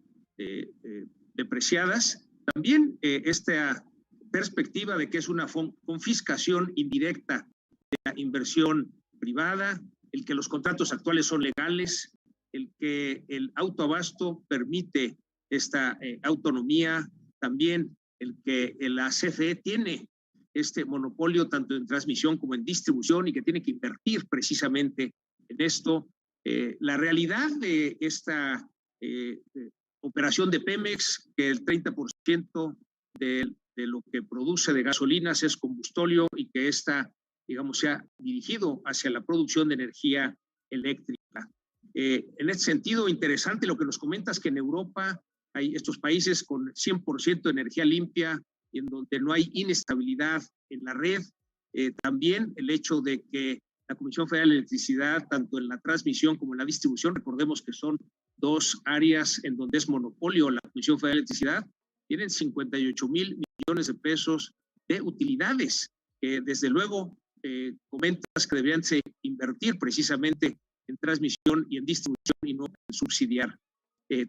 depreciadas. También esta perspectiva de que es una confiscación indirecta de la inversión privada, el que los contratos actuales son legales, el que el autoabasto permite esta autonomía, también el que la CFE tiene este monopolio tanto en transmisión como en distribución y que tiene que invertir precisamente en esto. La realidad de esta operación de Pemex, que el 30% de lo que produce de gasolinas es combustóleo y que esta, digamos, se ha dirigido hacia la producción de energía eléctrica. En este sentido, interesante lo que nos comentas, que en Europa hay estos países con 100% de energía limpia y en donde no hay inestabilidad en la red. También el hecho de que la Comisión Federal de Electricidad, tanto en la transmisión como en la distribución, recordemos que son dos áreas en donde es monopolio la Comisión Federal de Electricidad, tienen 58,000 millones de pesos de utilidades, que desde luego comentas que deberían invertir precisamente en transmisión y en distribución y no en subsidiar.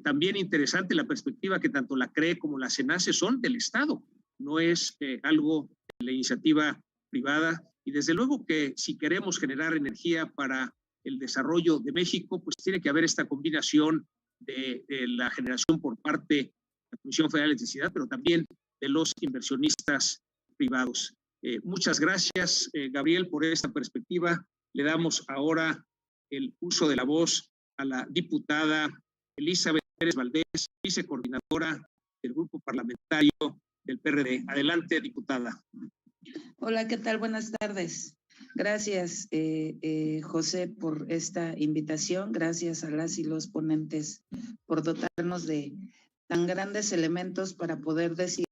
También interesante la perspectiva que tanto la CRE como la CENACE son del Estado, no es algo de la iniciativa privada, y desde luego que si queremos generar energía para el desarrollo de México, pues tiene que haber esta combinación de la generación por parte de la Comisión Federal de Electricidad, pero también de los inversionistas privados. Muchas gracias, Gabriel, por esta perspectiva. Le damos ahora el uso de la voz a la diputada Elizabeth Pérez Valdés, vicecoordinadora del Grupo Parlamentario del PRD. Adelante, diputada. Hola, ¿qué tal? Buenas tardes. Gracias, José, por esta invitación. Gracias a las y los ponentes por dotarnos de tan grandes elementos para poder decir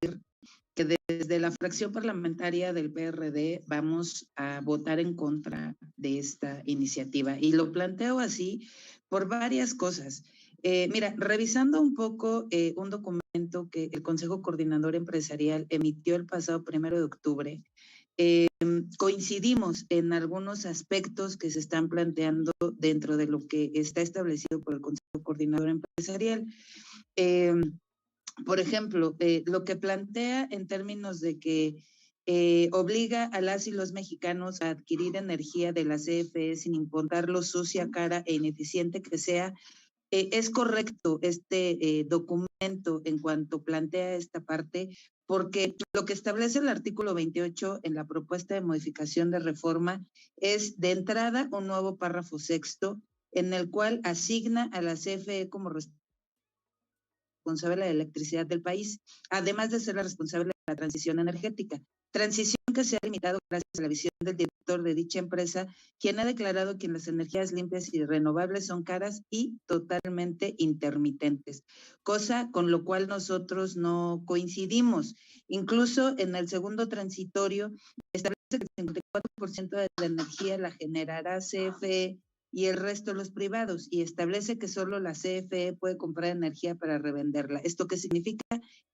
que desde la fracción parlamentaria del PRD vamos a votar en contra de esta iniciativa. Y lo planteo así por varias cosas. Mira, revisando un poco un documento que el Consejo Coordinador Empresarial emitió el pasado 1 de octubre, coincidimos en algunos aspectos que se están planteando dentro de lo que está establecido por el Consejo Coordinador Empresarial. Por ejemplo, lo que plantea en términos de que obliga a las y los mexicanos a adquirir energía de la CFE sin importar lo sucia, cara e ineficiente que sea. Es correcto este documento en cuanto plantea esta parte, porque lo que establece el artículo 28 en la propuesta de modificación de reforma es de entrada un nuevo párrafo sexto en el cual asigna a la CFE como responsable de la electricidad del país, además de ser la responsable de la transición energética. Transición que se ha limitado gracias a la visión del director de dicha empresa, quien ha declarado que las energías limpias y renovables son caras y totalmente intermitentes, cosa con lo cual nosotros no coincidimos. Incluso en el segundo transitorio establece que el 54% de la energía la generará CFE y el resto los privados, y establece que solo la CFE puede comprar energía para revenderla. ¿Esto qué significa?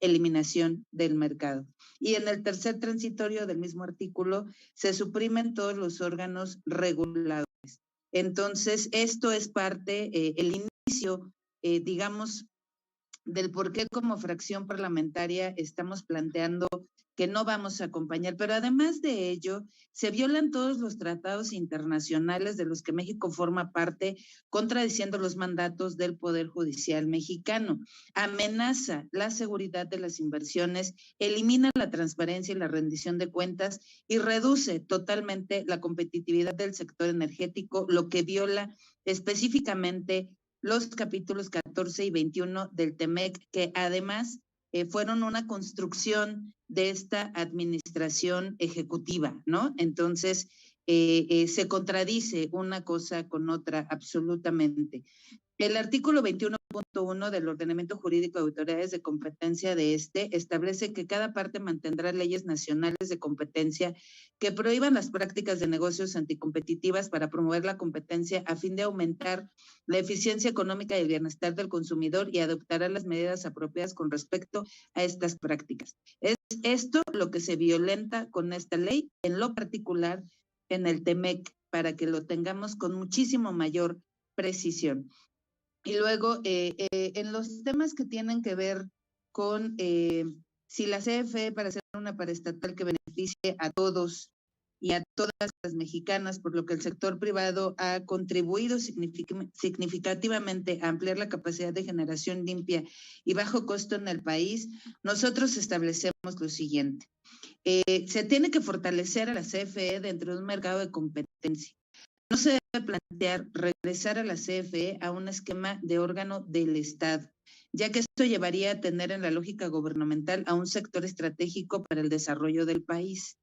Eliminación del mercado. Y en el tercer transitorio del mismo artículo se suprimen todos los órganos reguladores. Entonces, esto es parte, el inicio, digamos, del por qué como fracción parlamentaria estamos planteando que no vamos a acompañar, pero además de ello, se violan todos los tratados internacionales de los que México forma parte, contradiciendo los mandatos del Poder Judicial mexicano. Amenaza la seguridad de las inversiones, elimina la transparencia y la rendición de cuentas y reduce totalmente la competitividad del sector energético, lo que viola específicamente los capítulos 14 y 21 del TEMEC, que además fueron una construcción de esta administración ejecutiva, ¿no? Entonces, se contradice una cosa con otra absolutamente. El artículo 21.1 del ordenamiento jurídico de autoridades de competencia de establece que cada parte mantendrá leyes nacionales de competencia que prohíban las prácticas de negocios anticompetitivas para promover la competencia a fin de aumentar la eficiencia económica y el bienestar del consumidor y adoptará las medidas apropiadas con respecto a estas prácticas. Es esto lo que se violenta con esta ley, en lo particular en el TEMEC, para que lo tengamos con muchísimo mayor precisión. Y luego, en los temas que tienen que ver con si la CFE para ser una paraestatal que beneficie a todos y a todas las mexicanas, por lo que el sector privado ha contribuido significativamente a ampliar la capacidad de generación limpia y bajo costo en el país, nosotros establecemos lo siguiente. Se tiene que fortalecer a la CFE dentro de un mercado de competencia. No se debe plantear regresar a la CFE a un esquema de órgano del Estado, ya que esto llevaría a tener en la lógica gubernamental a un sector estratégico para el desarrollo del país.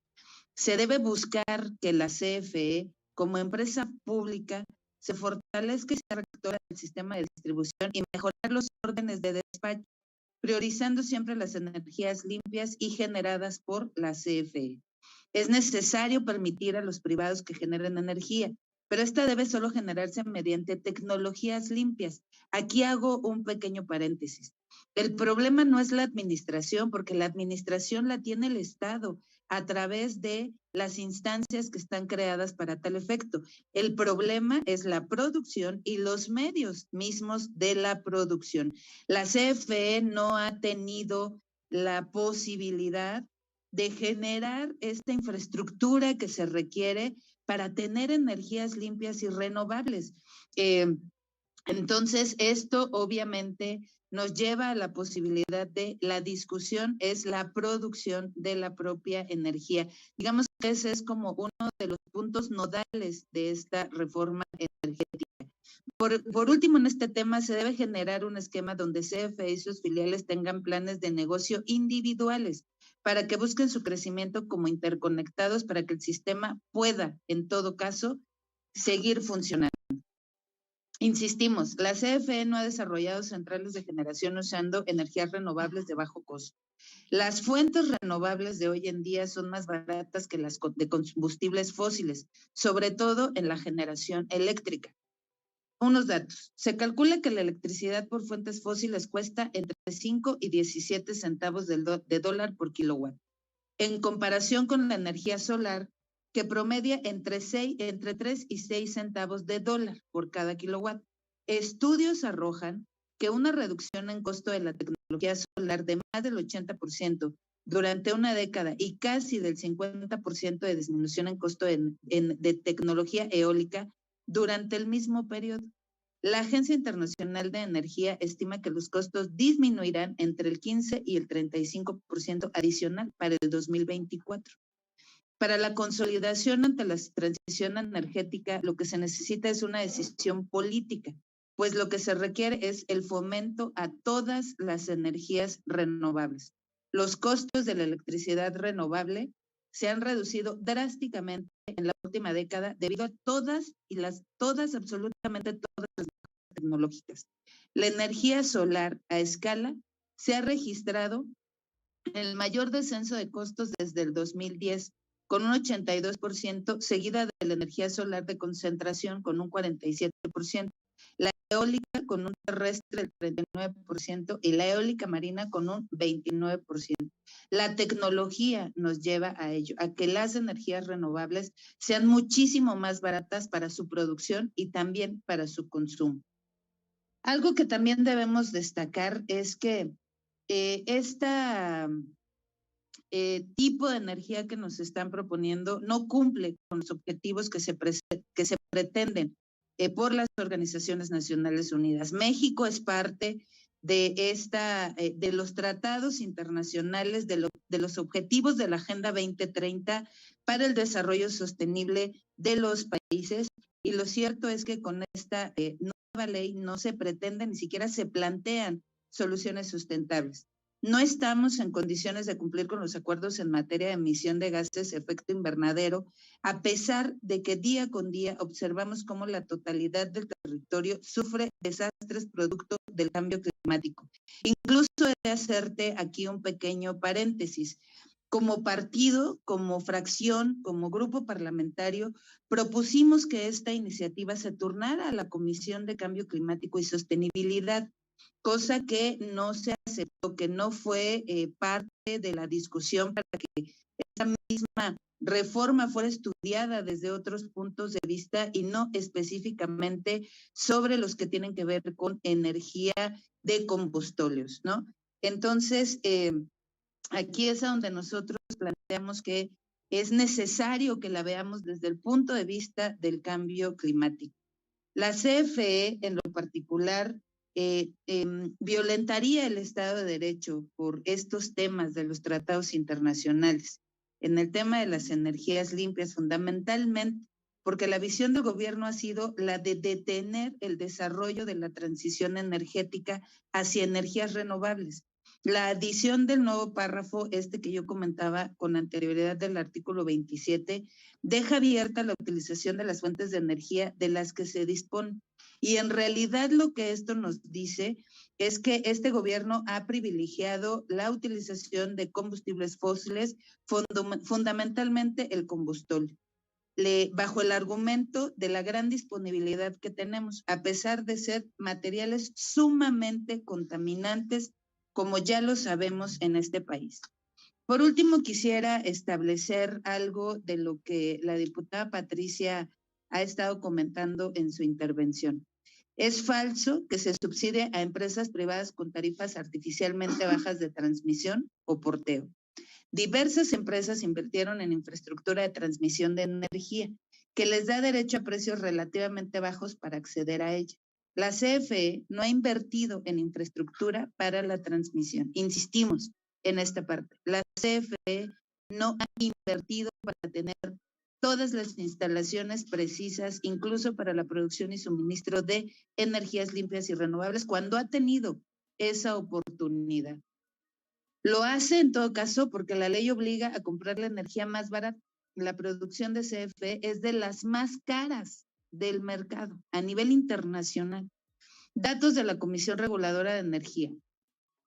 Se debe buscar que la CFE, como empresa pública, se fortalezca y sea rectora del sistema de distribución y mejorar los órdenes de despacho, priorizando siempre las energías limpias y generadas por la CFE. Es necesario permitir a los privados que generen energía, pero esta debe solo generarse mediante tecnologías limpias. Aquí hago un pequeño paréntesis. El problema no es la administración, porque la administración la tiene el Estado a través de las instancias que están creadas para tal efecto. El problema es la producción y los medios mismos de la producción. La CFE no ha tenido la posibilidad de generar esta infraestructura que se requiere para tener energías limpias y renovables. Entonces, esto obviamente nos lleva a la posibilidad de la discusión, es la producción de la propia energía. Digamos que ese es como uno de los puntos nodales de esta reforma energética. Por último, en este tema se debe generar un esquema donde CFE y sus filiales tengan planes de negocio individuales para que busquen su crecimiento como interconectados para que el sistema pueda, en todo caso, seguir funcionando. Insistimos, la CFE no ha desarrollado centrales de generación usando energías renovables de bajo costo. Las fuentes renovables de hoy en día son más baratas que las de combustibles fósiles, sobre todo en la generación eléctrica. Unos datos. Se calcula que la electricidad por fuentes fósiles cuesta entre 5 y 17 centavos de dólar por kilowatt, en comparación con la energía solar, que promedia entre 3 y 6 centavos de dólar por cada kilowatt. Estudios arrojan que una reducción en costo de la tecnología solar de más del 80% durante una década y casi del 50% de disminución en costo de tecnología eólica durante el mismo periodo. La Agencia Internacional de Energía estima que los costos disminuirán entre el 15 y el 35% adicional para el 2024. Para la consolidación ante la transición energética, lo que se necesita es una decisión política, pues lo que se requiere es el fomento a todas las energías renovables. Los costos de la electricidad renovable se han reducido drásticamente en la última década debido a absolutamente todas las tecnológicas. La energía solar a escala se ha registrado el mayor descenso de costos desde el 2010, con un 82%, seguida de la energía solar de concentración con un 47%, la eólica con un terrestre del 39% y la eólica marina con un 29%. La tecnología nos lleva a ello, a que las energías renovables sean muchísimo más baratas para su producción y también para su consumo. Algo que también debemos destacar es que tipo de energía que nos están proponiendo no cumple con los objetivos que se pretenden por las Organizaciones Naciones Unidas. México es parte de los tratados internacionales, de los objetivos de la Agenda 2030 para el desarrollo sostenible de los países, y lo cierto es que con esta nueva ley no se pretende, ni siquiera se plantean soluciones sustentables. No estamos en condiciones de cumplir con los acuerdos en materia de emisión de gases de efecto invernadero, a pesar de que día con día observamos cómo la totalidad del territorio sufre desastres producto del cambio climático. Incluso he de hacerte aquí un pequeño paréntesis. Como partido, como fracción, como grupo parlamentario, propusimos que esta iniciativa se turnara a la Comisión de Cambio Climático y Sostenibilidad, cosa que no se aceptó, que no fue parte de la discusión para que esta misma reforma fuera estudiada desde otros puntos de vista y no específicamente sobre los que tienen que ver con energía de combustóleos, ¿no? Entonces, aquí es a donde nosotros planteamos que es necesario que la veamos desde el punto de vista del cambio climático. La CFE, en lo particular, violentaría el Estado de Derecho por estos temas de los tratados internacionales. En el tema de las energías limpias, fundamentalmente, porque la visión del gobierno ha sido la de detener el desarrollo de la transición energética hacia energías renovables. La adición del nuevo párrafo, que yo comentaba con anterioridad del artículo 27, deja abierta la utilización de las fuentes de energía de las que se dispone. Y en realidad lo que esto nos dice es que este gobierno ha privilegiado la utilización de combustibles fósiles, fundamentalmente el combustible, bajo el argumento de la gran disponibilidad que tenemos, a pesar de ser materiales sumamente contaminantes, como ya lo sabemos en este país. Por último, quisiera establecer algo de lo que la diputada Patricia ha estado comentando en su intervención. Es falso que se subsidie a empresas privadas con tarifas artificialmente bajas de transmisión o porteo. Diversas empresas invirtieron en infraestructura de transmisión de energía, que les da derecho a precios relativamente bajos para acceder a ella. La CFE no ha invertido en infraestructura para la transmisión. Insistimos en esta parte. La CFE no ha invertido para tener todas las instalaciones precisas, incluso para la producción y suministro de energías limpias y renovables, cuando ha tenido esa oportunidad. Lo hace en todo caso porque la ley obliga a comprar la energía más barata. La producción de CFE es de las más caras del mercado a nivel internacional. Datos de la Comisión Reguladora de Energía.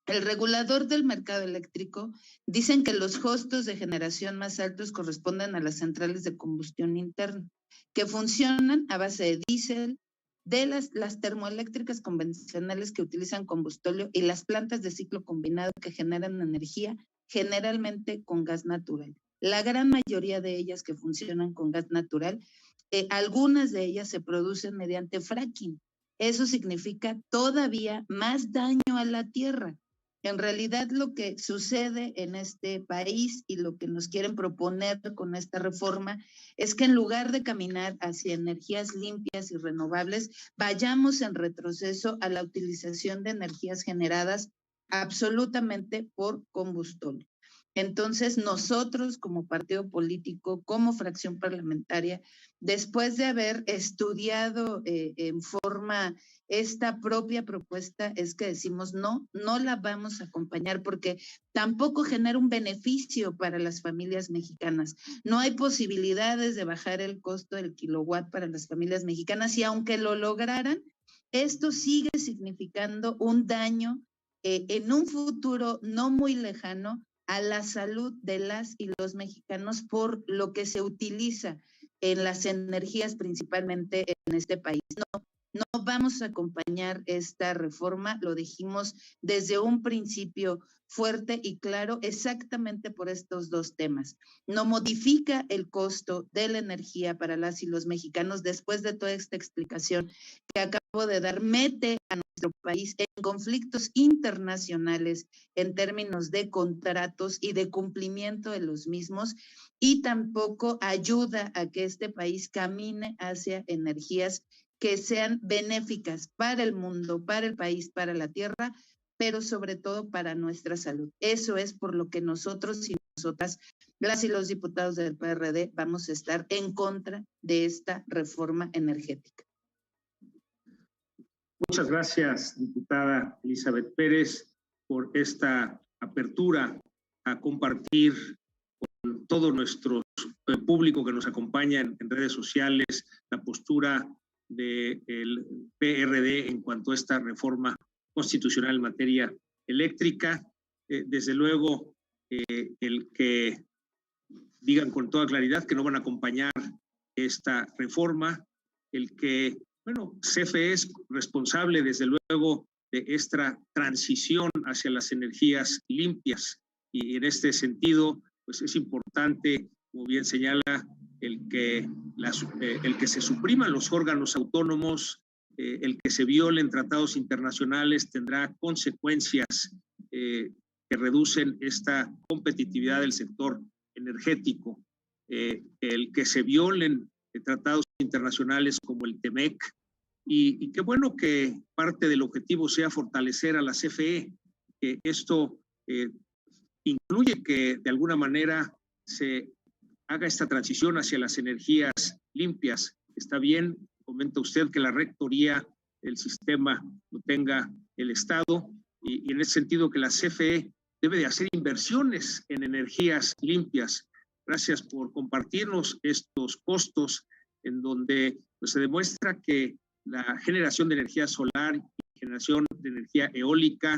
El regulador del mercado eléctrico dicen que los costos de generación más altos corresponden a las centrales de combustión interna, que funcionan a base de diésel, de las termoeléctricas convencionales que utilizan combustible y las plantas de ciclo combinado que generan energía generalmente con gas natural. La gran mayoría de ellas que funcionan con gas natural, algunas de ellas se producen mediante fracking. Eso significa todavía más daño a la tierra. En realidad lo que sucede en este país y lo que nos quieren proponer con esta reforma es que en lugar de caminar hacia energías limpias y renovables, vayamos en retroceso a la utilización de energías generadas absolutamente por combustible. Entonces, nosotros como partido político, como fracción parlamentaria, después de haber estudiado en forma esta propia propuesta, es que decimos no la vamos a acompañar porque tampoco genera un beneficio para las familias mexicanas. No hay posibilidades de bajar el costo del kilowatt para las familias mexicanas y aunque lo lograran, esto sigue significando un daño en un futuro no muy lejano a la salud de las y los mexicanos por lo que se utiliza en las energías principalmente en este país. No vamos a acompañar esta reforma, lo dijimos desde un principio fuerte y claro, exactamente por estos dos temas. No modifica el costo de la energía para las y los mexicanos después de toda esta explicación que acabo de dar, mete a nuestro país en conflictos internacionales en términos de contratos y de cumplimiento de los mismos y tampoco ayuda a que este país camine hacia energías que sean benéficas para el mundo, para el país, para la tierra, pero sobre todo para nuestra salud. Eso es por lo que nosotros y nosotras, las y los diputados del PRD, vamos a estar en contra de esta reforma energética. Muchas gracias, diputada Elizabeth Pérez, por esta apertura a compartir con todo nuestro público que nos acompaña en redes sociales la postura del PRD en cuanto a esta reforma constitucional en materia eléctrica. Desde luego, el que digan con toda claridad que no van a acompañar esta reforma, el que, bueno, CFE es responsable desde luego de esta transición hacia las energías limpias y en este sentido, pues es importante, como bien señala, el que se supriman los órganos autónomos, el que se violen tratados internacionales tendrá consecuencias que reducen esta competitividad del sector energético. el que se violen tratados internacionales como el TEMEC, y qué bueno que parte del objetivo sea fortalecer a la CFE, que esto incluye que de alguna manera se haga esta transición hacia las energías limpias. Está bien, comenta usted que la rectoría del sistema lo tenga el Estado, y en ese sentido que la CFE debe de hacer inversiones en energías limpias. Gracias por compartirnos estos costos en donde pues, se demuestra que la generación de energía solar y generación de energía eólica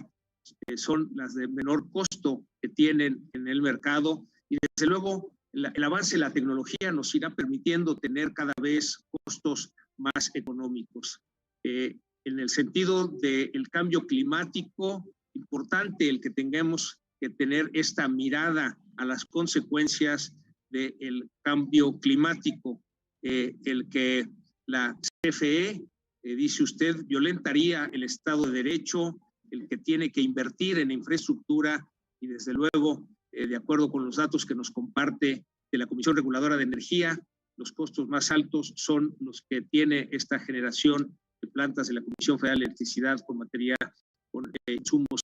son las de menor costo que tienen en el mercado, y desde luego el avance de la tecnología nos irá permitiendo tener cada vez costos más económicos. En el sentido del cambio climático, importante el que tengamos que tener esta mirada a las consecuencias del cambio climático, el que la CFE, dice usted, violentaría el Estado de Derecho, el que tiene que invertir en infraestructura, y desde luego, de acuerdo con los datos que nos comparte de la Comisión Reguladora de Energía, los costos más altos son los que tiene esta generación de plantas de la Comisión Federal de Electricidad con insumos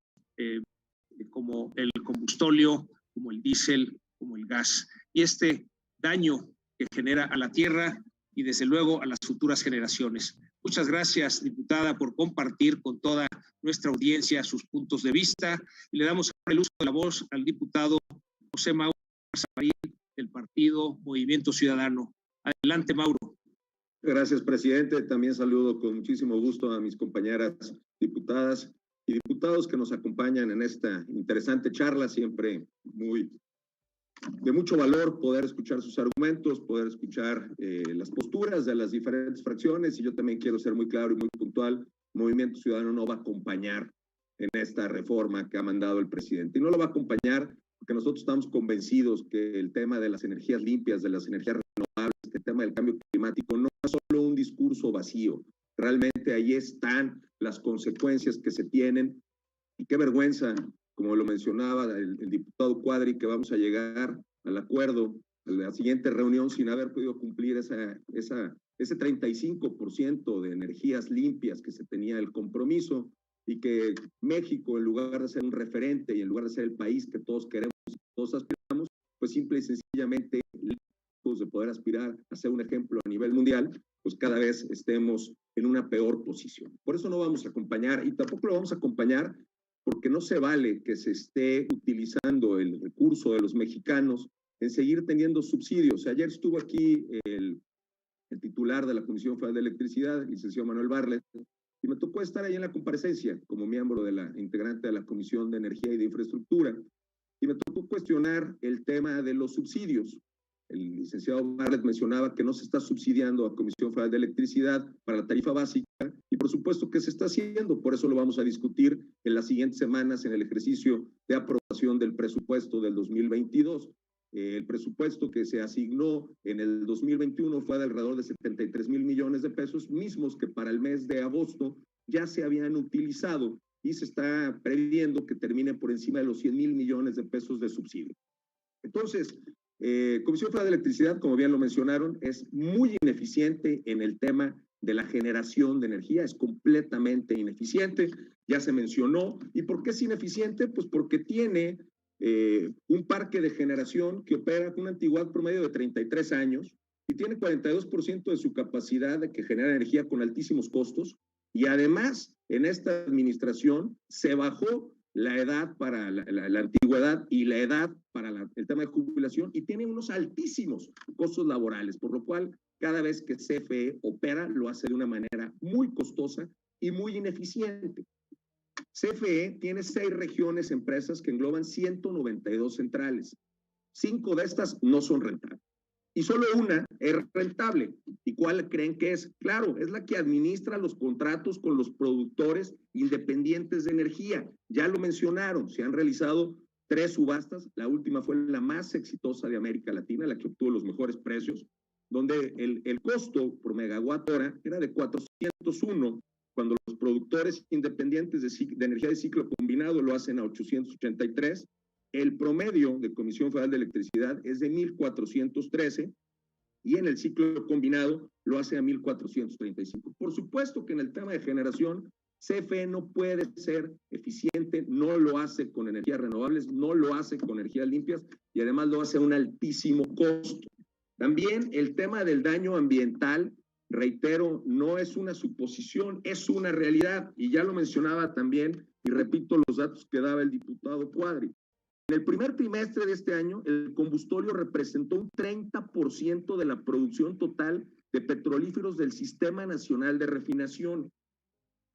como el combustóleo, como el diésel, como el gas. Y este daño que genera a la tierra y desde luego a las futuras generaciones. Muchas gracias, diputada, por compartir con toda nuestra audiencia sus puntos de vista, y le damos ahora el uso de la voz al diputado José Mauro Marín del Partido Movimiento Ciudadano. Adelante, Mauro. Gracias, presidente. También saludo con muchísimo gusto a mis compañeras diputadas y diputados que nos acompañan en esta interesante charla, siempre de mucho valor poder escuchar sus argumentos, poder escuchar las posturas de las diferentes fracciones, y yo también quiero ser muy claro y muy puntual: Movimiento Ciudadano no va a acompañar en esta reforma que ha mandado el presidente, y no lo va a acompañar porque nosotros estamos convencidos que el tema de las energías limpias, de las energías renovables, el tema del cambio climático no es solo un discurso vacío, realmente ahí están las consecuencias que se tienen, y qué vergüenza, como lo mencionaba el diputado Cuadri, que vamos a llegar al acuerdo a la siguiente reunión sin haber podido cumplir ese 35% de energías limpias que se tenía el compromiso, y que México, en lugar de ser un referente y en lugar de ser el país que todos queremos y todos aspiramos, pues simple y sencillamente, lejos de poder aspirar a ser un ejemplo a nivel mundial, pues cada vez estemos en una peor posición. Por eso no vamos a acompañar, y tampoco lo vamos a acompañar porque no se vale que se esté utilizando el recurso de los mexicanos en seguir teniendo subsidios. Ayer estuvo aquí el titular de la Comisión Federal de Electricidad, el licenciado Manuel Bartlett, y me tocó estar ahí en la comparecencia como miembro de la integrante de la Comisión de Energía y de Infraestructura, y me tocó cuestionar el tema de los subsidios. El licenciado Bartlett mencionaba que no se está subsidiando a Comisión Federal de Electricidad para la tarifa básica, y por supuesto que se está haciendo. Por eso lo vamos a discutir en las siguientes semanas en el ejercicio de aprobación del presupuesto del 2022. El presupuesto que se asignó en el 2021 fue de alrededor de 73,000 millones de pesos, mismos que para el mes de agosto ya se habían utilizado, y se está previendo que termine por encima de los 100,000 millones de pesos de subsidio. Entonces, Comisión Federal de Electricidad, como bien lo mencionaron, es muy ineficiente en el tema de la generación de energía, es completamente ineficiente, ya se mencionó. ¿Y por qué es ineficiente? Pues porque tiene un parque de generación que opera con una antigüedad promedio de 33 años y tiene 42% de su capacidad de que genera energía con altísimos costos, y además en esta administración se bajó la edad para la antigüedad y la edad para el tema de jubilación, y tiene unos altísimos costos laborales, por lo cual cada vez que CFE opera lo hace de una manera muy costosa y muy ineficiente. CFE tiene 6 regiones empresas que engloban 192 centrales. 5 de estas no son rentables y solo una es rentable. ¿Y cuál creen que es? Claro, es la que administra los contratos con los productores independientes de energía. Ya lo mencionaron, se han realizado 3 subastas, la última fue la más exitosa de América Latina, la que obtuvo los mejores precios, donde el costo por megawatt hora era de 401, cuando los productores independientes de energía de ciclo combinado lo hacen a 883, el promedio de Comisión Federal de Electricidad es de 1,413 y en el ciclo combinado lo hace a 1,435. Por supuesto que en el tema de generación, CFE no puede ser eficiente, no lo hace con energías renovables, no lo hace con energías limpias y además lo hace a un altísimo costo. También el tema del daño ambiental, reitero, no es una suposición, es una realidad y ya lo mencionaba también y repito los datos que daba el diputado Cuadri. En el primer trimestre de este año, el combustóleo representó un 30% de la producción total de petrolíferos del Sistema Nacional de Refinación,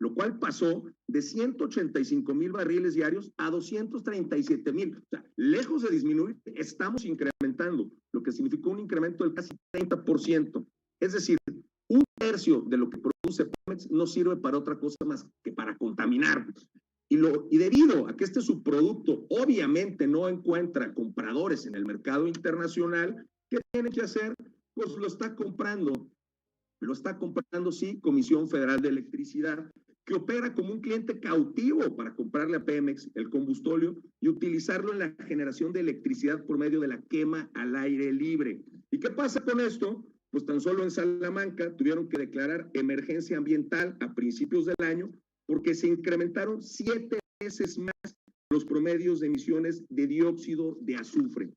lo cual pasó de 185,000 barriles diarios a 237,000. O sea, lejos de disminuir, estamos incrementando, lo que significó un incremento del casi 30%. Es decir, un tercio de lo que produce Pemex no sirve para otra cosa más que para contaminar. Y debido a que este subproducto obviamente no encuentra compradores en el mercado internacional, ¿qué tiene que hacer? Pues lo está comprando, sí, Comisión Federal de Electricidad, que opera como un cliente cautivo para comprarle a Pemex el combustóleo y utilizarlo en la generación de electricidad por medio de la quema al aire libre. ¿Y qué pasa con esto? Pues tan solo en Salamanca tuvieron que declarar emergencia ambiental a principios del año porque se incrementaron 7 veces más los promedios de emisiones de dióxido de azufre.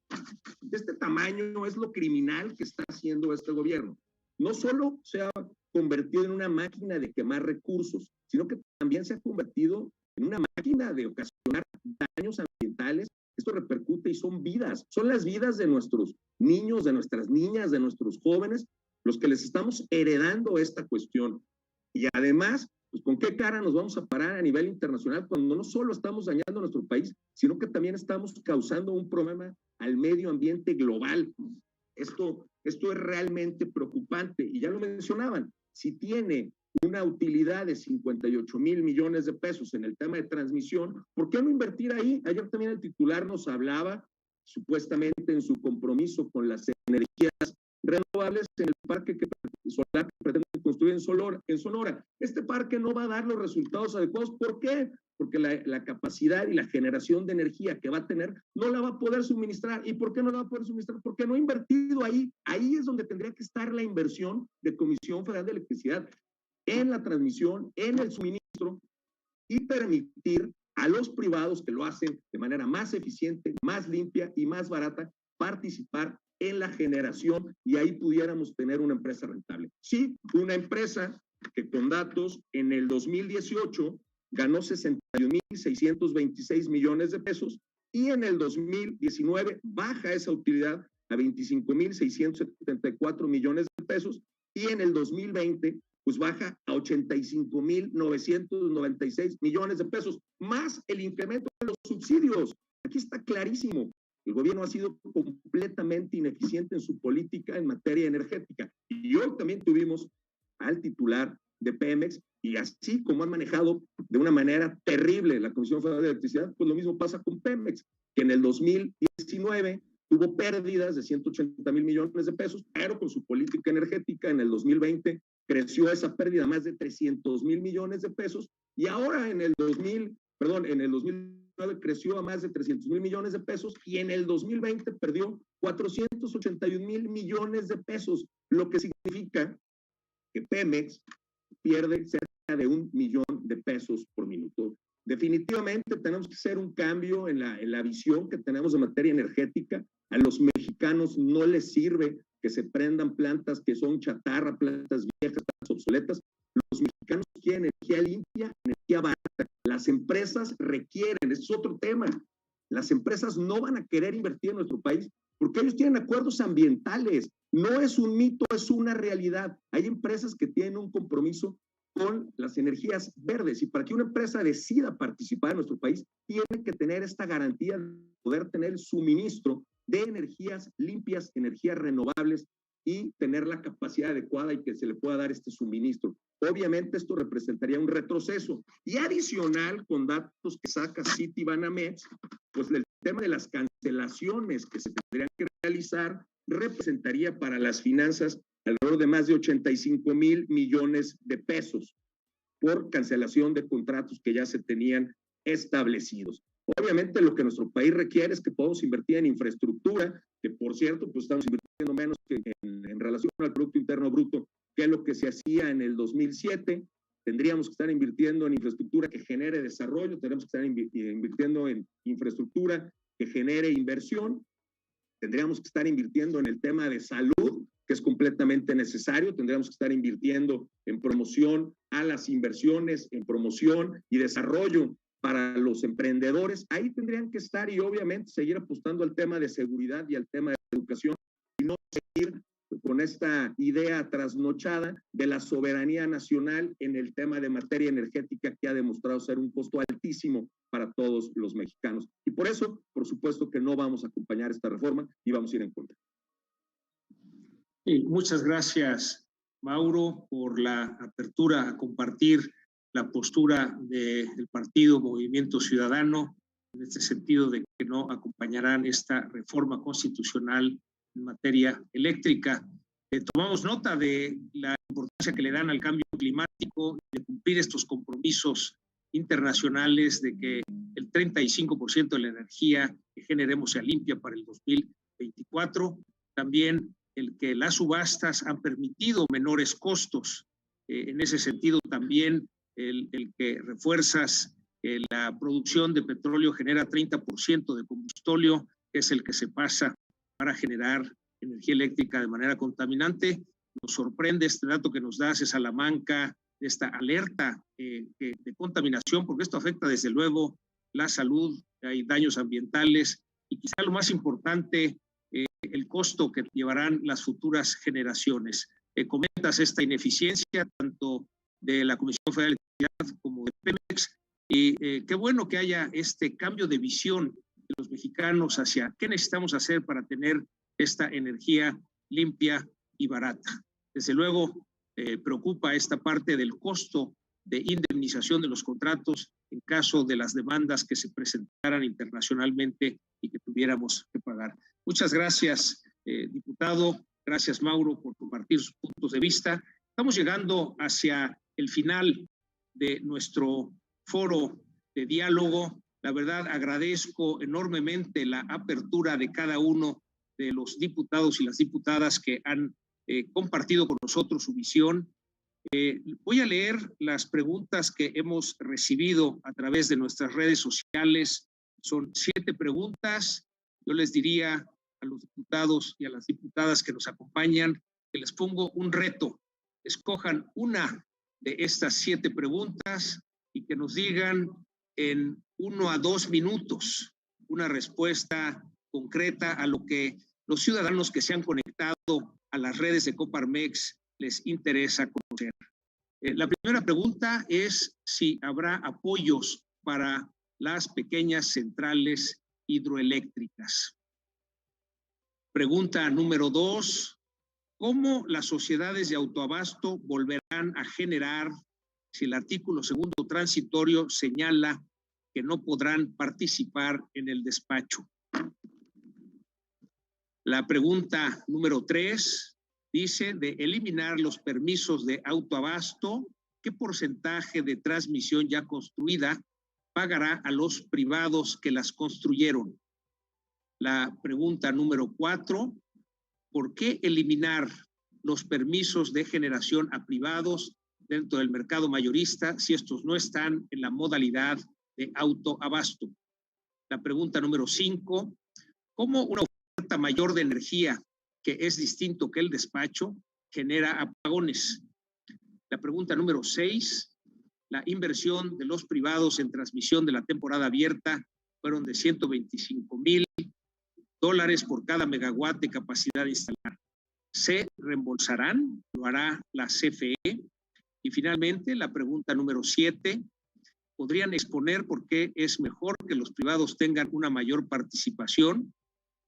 De este tamaño es lo criminal que está haciendo este gobierno. No solo se ha convertido en una máquina de quemar recursos, sino que también se ha convertido en una máquina de ocasionar daños ambientales. Esto repercute y son vidas, son las vidas de nuestros niños, de nuestras niñas, de nuestros jóvenes, los que les estamos heredando esta cuestión. Y además, pues ¿con qué cara nos vamos a parar a nivel internacional cuando no solo estamos dañando a nuestro país, sino que también estamos causando un problema al medio ambiente global? Esto es realmente preocupante y ya lo mencionaban, si tiene una utilidad de 58,000 millones de pesos en el tema de transmisión, ¿por qué no invertir ahí? Ayer también el titular nos hablaba supuestamente en su compromiso con las energías renovables en el parque solar que pretenden construir en Sonora. Este parque no va a dar los resultados adecuados. ¿Por qué? Porque la capacidad y la generación de energía que va a tener no la va a poder suministrar. ¿Y por qué no la va a poder suministrar? Porque no ha invertido ahí. Ahí es donde tendría que estar la inversión de Comisión Federal de Electricidad, en la transmisión, en el suministro y permitir a los privados que lo hacen de manera más eficiente, más limpia y más barata participar en la generación y ahí pudiéramos tener una empresa rentable. Sí, una empresa que con datos en el 2018 ganó 61,626 millones de pesos y en el 2019 baja esa utilidad a 25,674 millones de pesos y en el 2020 pues baja a 85,996 millones de pesos, más el incremento de los subsidios. Aquí está clarísimo. El gobierno ha sido completamente ineficiente en su política en materia energética. Y hoy también tuvimos al titular de Pemex, y así como han manejado de una manera terrible la Comisión Federal de Electricidad, pues lo mismo pasa con Pemex, que en el 2019 tuvo pérdidas de 180,000 millones de pesos, pero con su política energética en el 2020 creció esa pérdida a más de 300,000 millones de pesos, y ahora en el 2009 creció a más de 300,000 millones de pesos y en el 2020 perdió 481,000 millones de pesos, lo que significa que Pemex pierde cerca de 1 millón de pesos por minuto. Definitivamente tenemos que hacer un cambio en la visión que tenemos de materia energética. A los mexicanos no les sirve que se prendan plantas que son chatarra, plantas viejas, plantas obsoletas. Los mexicanos quieren energía limpia, energía barata. Las empresas requieren, ese es otro tema. Las empresas no van a querer invertir en nuestro país porque ellos tienen acuerdos ambientales. No es un mito, es una realidad. Hay empresas que tienen un compromiso con las energías verdes y para que una empresa decida participar en nuestro país, tiene que tener esta garantía de poder tener el suministro de energías limpias, energías renovables y tener la capacidad adecuada y que se le pueda dar este suministro. Obviamente esto representaría un retroceso. Y adicional, con datos que saca Citibanamex, pues el tema de las cancelaciones que se tendrían que realizar representaría para las finanzas alrededor de más de 85,000 millones de pesos por cancelación de contratos que ya se tenían establecidos. Obviamente lo que nuestro país requiere es que podamos invertir en infraestructura, que por cierto, pues estamos invirtiendo menos que en relación al Producto Interno Bruto, que es lo que se hacía en el 2007. Tendríamos que estar invirtiendo en infraestructura que genere desarrollo, tenemos que estar invirtiendo en infraestructura que genere inversión, tendríamos que estar invirtiendo en el tema de salud, que es completamente necesario, tendríamos que estar invirtiendo en promoción a las inversiones, en promoción y desarrollo para los emprendedores. Ahí tendrían que estar y obviamente seguir apostando al tema de seguridad y al tema de educación y no seguir con esta idea trasnochada de la soberanía nacional en el tema de materia energética que ha demostrado ser un costo altísimo para todos los mexicanos. Y por eso, por supuesto que no vamos a acompañar esta reforma y vamos a ir en contra. Y muchas gracias, Mauro, por la apertura a compartir la postura del partido Movimiento Ciudadano en este sentido de que no acompañarán esta reforma constitucional en materia eléctrica. Tomamos nota de la importancia que le dan al cambio climático, de cumplir estos compromisos internacionales, de que el 35% de la energía que generemos sea limpia para el 2024. También el que las subastas han permitido menores costos. En ese sentido también el que refuerzas la producción de petróleo genera 30% de combustóleo, que es el que se pasa para generar energía eléctrica de manera contaminante. Nos sorprende este dato que nos das de Salamanca, esta alerta de contaminación, porque esto afecta desde luego la salud, hay daños ambientales y quizá lo más importante, el costo que llevarán las futuras generaciones. Comentas esta ineficiencia tanto de la Comisión Federal de Electricidad como de Pemex y qué bueno que haya este cambio de visión de los mexicanos hacia qué necesitamos hacer para tener esta energía limpia y barata. Desde luego, preocupa esta parte del costo de indemnización de los contratos en caso de las demandas que se presentaran internacionalmente y que tuviéramos que pagar. Muchas gracias, diputado. Gracias, Mauro, por compartir sus puntos de vista. Estamos llegando hacia el final de nuestro foro de diálogo. La verdad, agradezco enormemente la apertura de cada uno de los diputados y las diputadas que han compartido con nosotros su visión. Voy a leer las preguntas que hemos recibido a través de nuestras redes sociales. Son 7 preguntas. Yo les diría a los diputados y a las diputadas que nos acompañan que les pongo un reto. Escojan una de estas 7 preguntas y que nos digan en 1 a 2 minutos una respuesta concreta a lo que los ciudadanos que se han conectado a las redes de Coparmex les interesa conocer. La primera pregunta es si habrá apoyos para las pequeñas centrales hidroeléctricas. Pregunta número 2, ¿cómo las sociedades de autoabasto volverán a generar si el artículo 2º transitorio señala que no podrán participar en el despacho? La pregunta número 3 dice de eliminar los permisos de autoabasto, ¿qué porcentaje de transmisión ya construida pagará a los privados que las construyeron? La pregunta número 4, ¿por qué eliminar los permisos de generación a privados dentro del mercado mayorista si estos no están en la modalidad de autoabasto? La pregunta número 5, ¿cómo una oferta mayor de energía que es distinto que el despacho genera apagones? La pregunta número 6, la inversión de los privados en transmisión de la temporada abierta fueron de $125,000 por cada megawatt de capacidad de instalar. ¿Se reembolsarán? ¿Lo hará la CFE? Y finalmente, la pregunta número 7, ¿podrían exponer por qué es mejor que los privados tengan una mayor participación?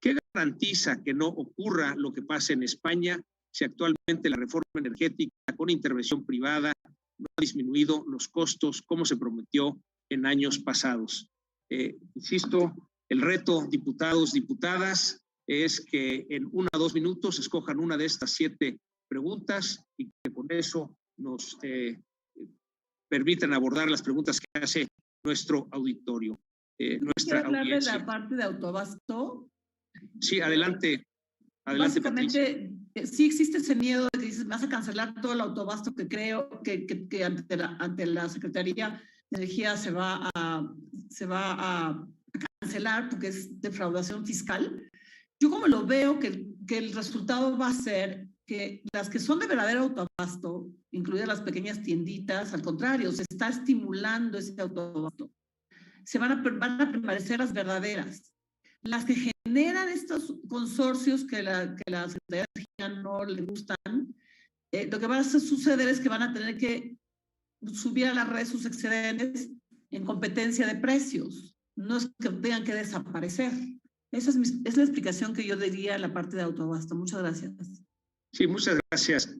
¿Qué garantiza que no ocurra lo que pasa en España si actualmente la reforma energética con intervención privada no ha disminuido los costos como se prometió en años pasados? Insisto, el reto, diputados, diputadas, es que en 1 a 2 minutos escojan una de estas 7 preguntas y que con eso nos permitan abordar las preguntas que hace nuestro auditorio. nuestra hablar audiencia. de la parte de autoabasto. Sí, adelante. Adelante, básicamente, sí existe ese miedo de que dices, vas a cancelar todo el autoabasto que creo que ante la Secretaría de Energía se va a cancelar porque es defraudación fiscal. Yo como lo veo que el resultado va a ser que las que son de verdadero autoabasto, incluidas las pequeñas tienditas, al contrario, se está estimulando ese autoabasto. Van a prevalecer las verdaderas. Las que generan estos consorcios que la Secretaría de Energía no le gustan, lo que va a suceder es que van a tener que subir a la red sus excedentes en competencia de precios. No es que tengan que desaparecer. Esa es la explicación que yo diría en la parte de autoabasto. Muchas gracias. Sí, muchas gracias,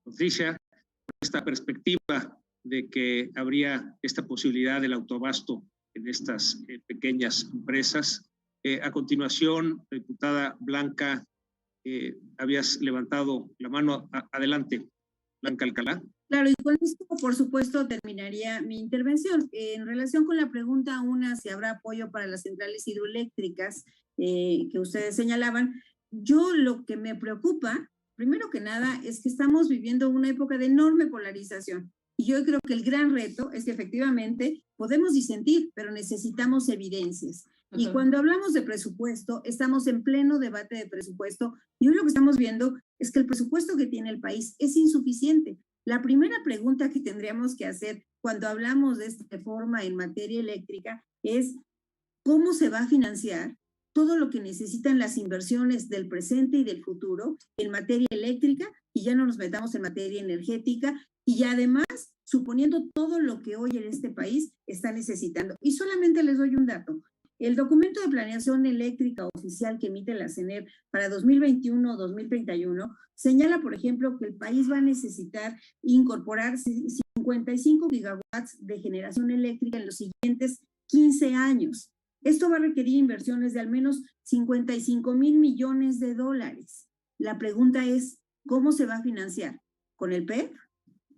Patricia, por esta perspectiva de que habría esta posibilidad del autoabasto en estas pequeñas empresas. A continuación, diputada Blanca, habías levantado la mano. Adelante, Blanca Alcalá. Claro, y con esto, por supuesto, terminaría mi intervención. En relación con la pregunta una, si habrá apoyo para las centrales hidroeléctricas que ustedes señalaban, yo lo que me preocupa, primero que nada, es que estamos viviendo una época de enorme polarización. Y yo creo que el gran reto es que efectivamente podemos disentir, pero necesitamos evidencias. Y cuando hablamos de presupuesto, estamos en pleno debate de presupuesto y hoy lo que estamos viendo es que el presupuesto que tiene el país es insuficiente. La primera pregunta que tendríamos que hacer cuando hablamos de esta reforma en materia eléctrica es ¿cómo se va a financiar todo lo que necesitan las inversiones del presente y del futuro en materia eléctrica? Y ya no nos metamos en materia energética y además suponiendo todo lo que hoy en este país está necesitando. Y solamente les doy un dato. El documento de planeación eléctrica oficial que emite la CENER para 2021-2031 señala, por ejemplo, que el país va a necesitar incorporar 55 gigawatts de generación eléctrica en los siguientes 15 años. Esto va a requerir inversiones de al menos 55,000 millones de dólares. La pregunta es, ¿cómo se va a financiar? ¿Con el PEP?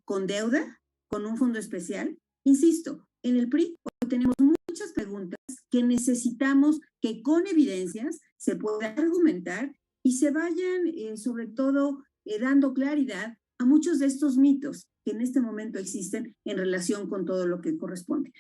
¿Con deuda? ¿Con un fondo especial? Insisto, en el PRI hoy tenemos muchas preguntas que necesitamos que con evidencias se pueda argumentar y se vayan sobre todo dando claridad a muchos de estos mitos que en este momento existen en relación con todo lo que corresponde.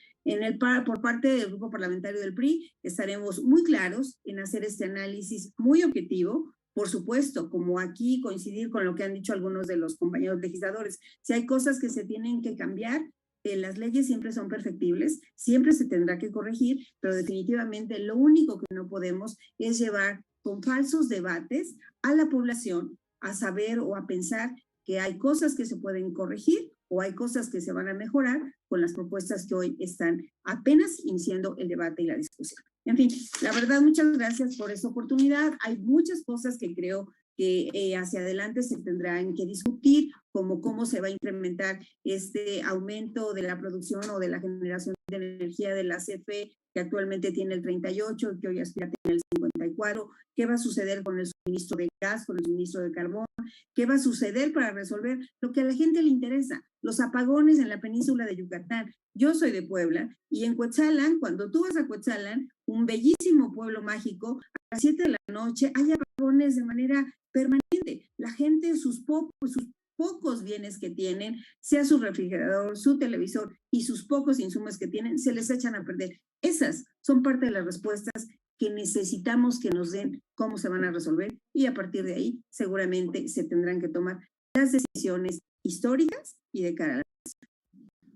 Por parte del Grupo Parlamentario del PRI estaremos muy claros en hacer este análisis muy objetivo. Por supuesto, como aquí coincidir con lo que han dicho algunos de los compañeros legisladores, si hay cosas que se tienen que cambiar, las leyes siempre son perfectibles, siempre se tendrá que corregir, pero definitivamente lo único que no podemos es llevar con falsos debates a la población a saber o a pensar que hay cosas que se pueden corregir o hay cosas que se van a mejorar con las propuestas que hoy están apenas iniciando el debate y la discusión. En fin, la verdad, muchas gracias por esta oportunidad. Hay muchas cosas que creo que hacia adelante se tendrán que discutir, como cómo se va a incrementar este aumento de la producción o de la generación de energía de la CFE, que actualmente tiene el 38, que hoy aspira a tener el 54, qué va a suceder con el suministro de gas, con el suministro de carbón, qué va a suceder para resolver lo que a la gente le interesa, los apagones en la península de Yucatán. Yo soy de Puebla y en Cuetzalan, cuando tú vas a Cuetzalan, un bellísimo pueblo mágico, a las 7 de la noche hay apagones de manera permanente. La gente, sus pocos bienes que tienen, sea su refrigerador, su televisor y sus pocos insumos que tienen, se les echan a perder. Esas son parte de las respuestas que necesitamos que nos den cómo se van a resolver y a partir de ahí seguramente se tendrán que tomar las decisiones históricas y de cara a la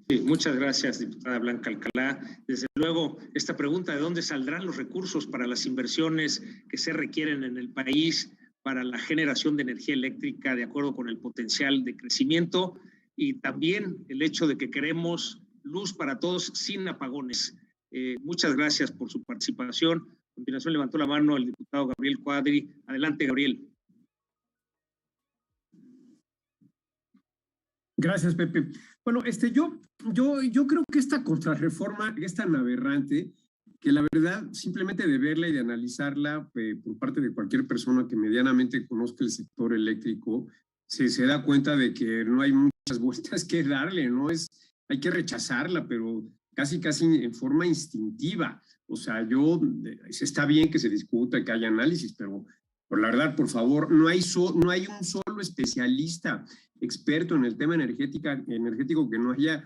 Sí, muchas gracias, diputada Blanca Alcalá. Desde luego, esta pregunta de dónde saldrán los recursos para las inversiones que se requieren en el país para la generación de energía eléctrica de acuerdo con el potencial de crecimiento y también el hecho de que queremos luz para todos sin apagones. Muchas gracias por su participación. A continuación levantó la mano el diputado Gabriel Cuadri. Adelante, Gabriel. Gracias, Pepe. Bueno, yo creo que esta contrarreforma es tan aberrante que la verdad, simplemente de verla y de analizarla por parte de cualquier persona que medianamente conozca el sector eléctrico, se da cuenta de que no hay muchas vueltas que darle, hay que rechazarla, pero casi en forma instintiva. O sea, está bien que se discuta, que haya análisis, pero la verdad, por favor, no hay un solo especialista experto en el tema energético que no haya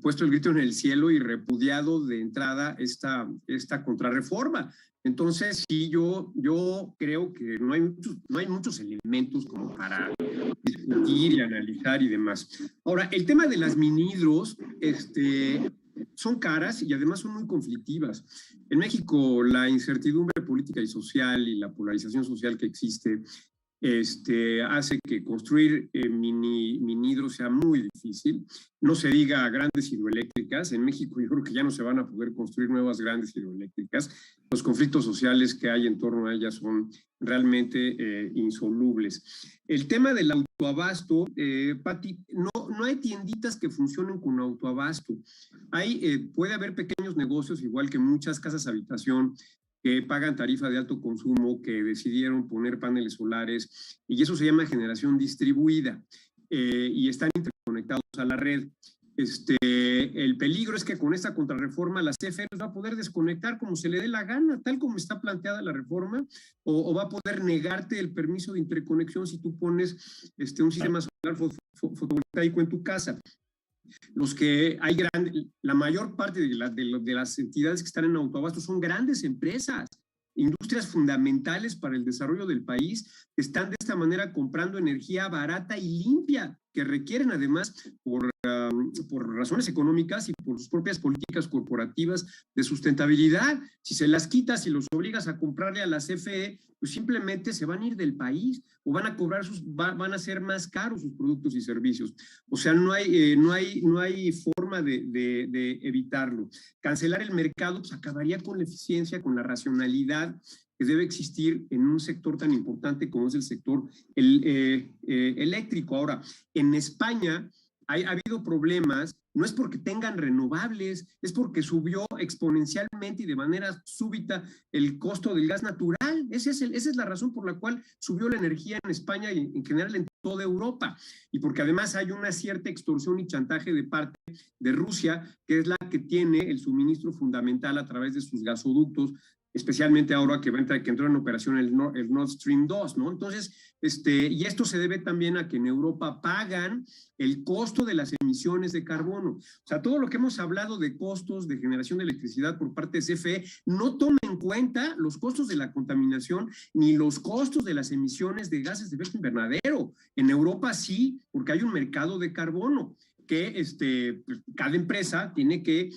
puesto el grito en el cielo y repudiado de entrada esta contrarreforma. Entonces, sí, yo creo que no hay muchos elementos como para discutir y analizar y demás. Ahora, el tema de las minihidros, son caras y además son muy conflictivas. En México, la incertidumbre política y social y la polarización social que existe hace que construir minihidros sea muy difícil. No se diga grandes hidroeléctricas. En México yo creo que ya no se van a poder construir nuevas grandes hidroeléctricas. Los conflictos sociales que hay en torno a ellas son realmente insolubles. El tema del autoabasto, Pati, no hay tienditas que funcionen con autoabasto. Puede haber pequeños negocios, igual que muchas casas habitación, que pagan tarifa de alto consumo, que decidieron poner paneles solares, y eso se llama generación distribuida, y están interconectados a la red. El peligro es que con esta contrarreforma la CFE los va a poder desconectar como se le dé la gana, tal como está planteada la reforma, o va a poder negarte el permiso de interconexión si tú pones un sistema solar fotovoltaico en tu casa. La mayor parte de las entidades que están en autoabasto son grandes empresas, industrias fundamentales para el desarrollo del país, que están de esta manera comprando energía barata y limpia, que requieren además por razones económicas y por sus propias políticas corporativas de sustentabilidad. Si se las quitas y los obligas a comprarle a la CFE, pues simplemente se van a ir del país o van a ser más caros sus productos y servicios. O sea, no hay forma de evitarlo. Cancelar el mercado pues acabaría con la eficiencia, con la racionalidad que debe existir en un sector tan importante como es el sector eléctrico. Ahora, en España ha habido problemas, no es porque tengan renovables, es porque subió exponencialmente y de manera súbita el costo del gas natural. Esa es la razón por la cual subió la energía en España y en general en toda Europa. Y porque además hay una cierta extorsión y chantaje de parte de Rusia, que es la que tiene el suministro fundamental a través de sus gasoductos, especialmente ahora que entró en operación el Nord Stream 2, ¿no? Entonces, y esto se debe también a que en Europa pagan el costo de las emisiones de carbono. O sea, todo lo que hemos hablado de costos de generación de electricidad por parte de CFE no toma en cuenta los costos de la contaminación ni los costos de las emisiones de gases de efecto invernadero. En Europa sí, porque hay un mercado de carbono que cada empresa tiene que,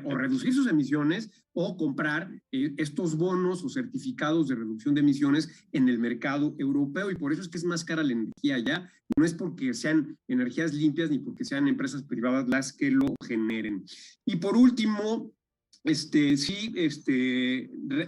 o reducir sus emisiones o comprar estos bonos o certificados de reducción de emisiones en el mercado europeo, y por eso es que es más cara la energía allá. No es porque sean energías limpias ni porque sean empresas privadas las que lo generen. Y por último,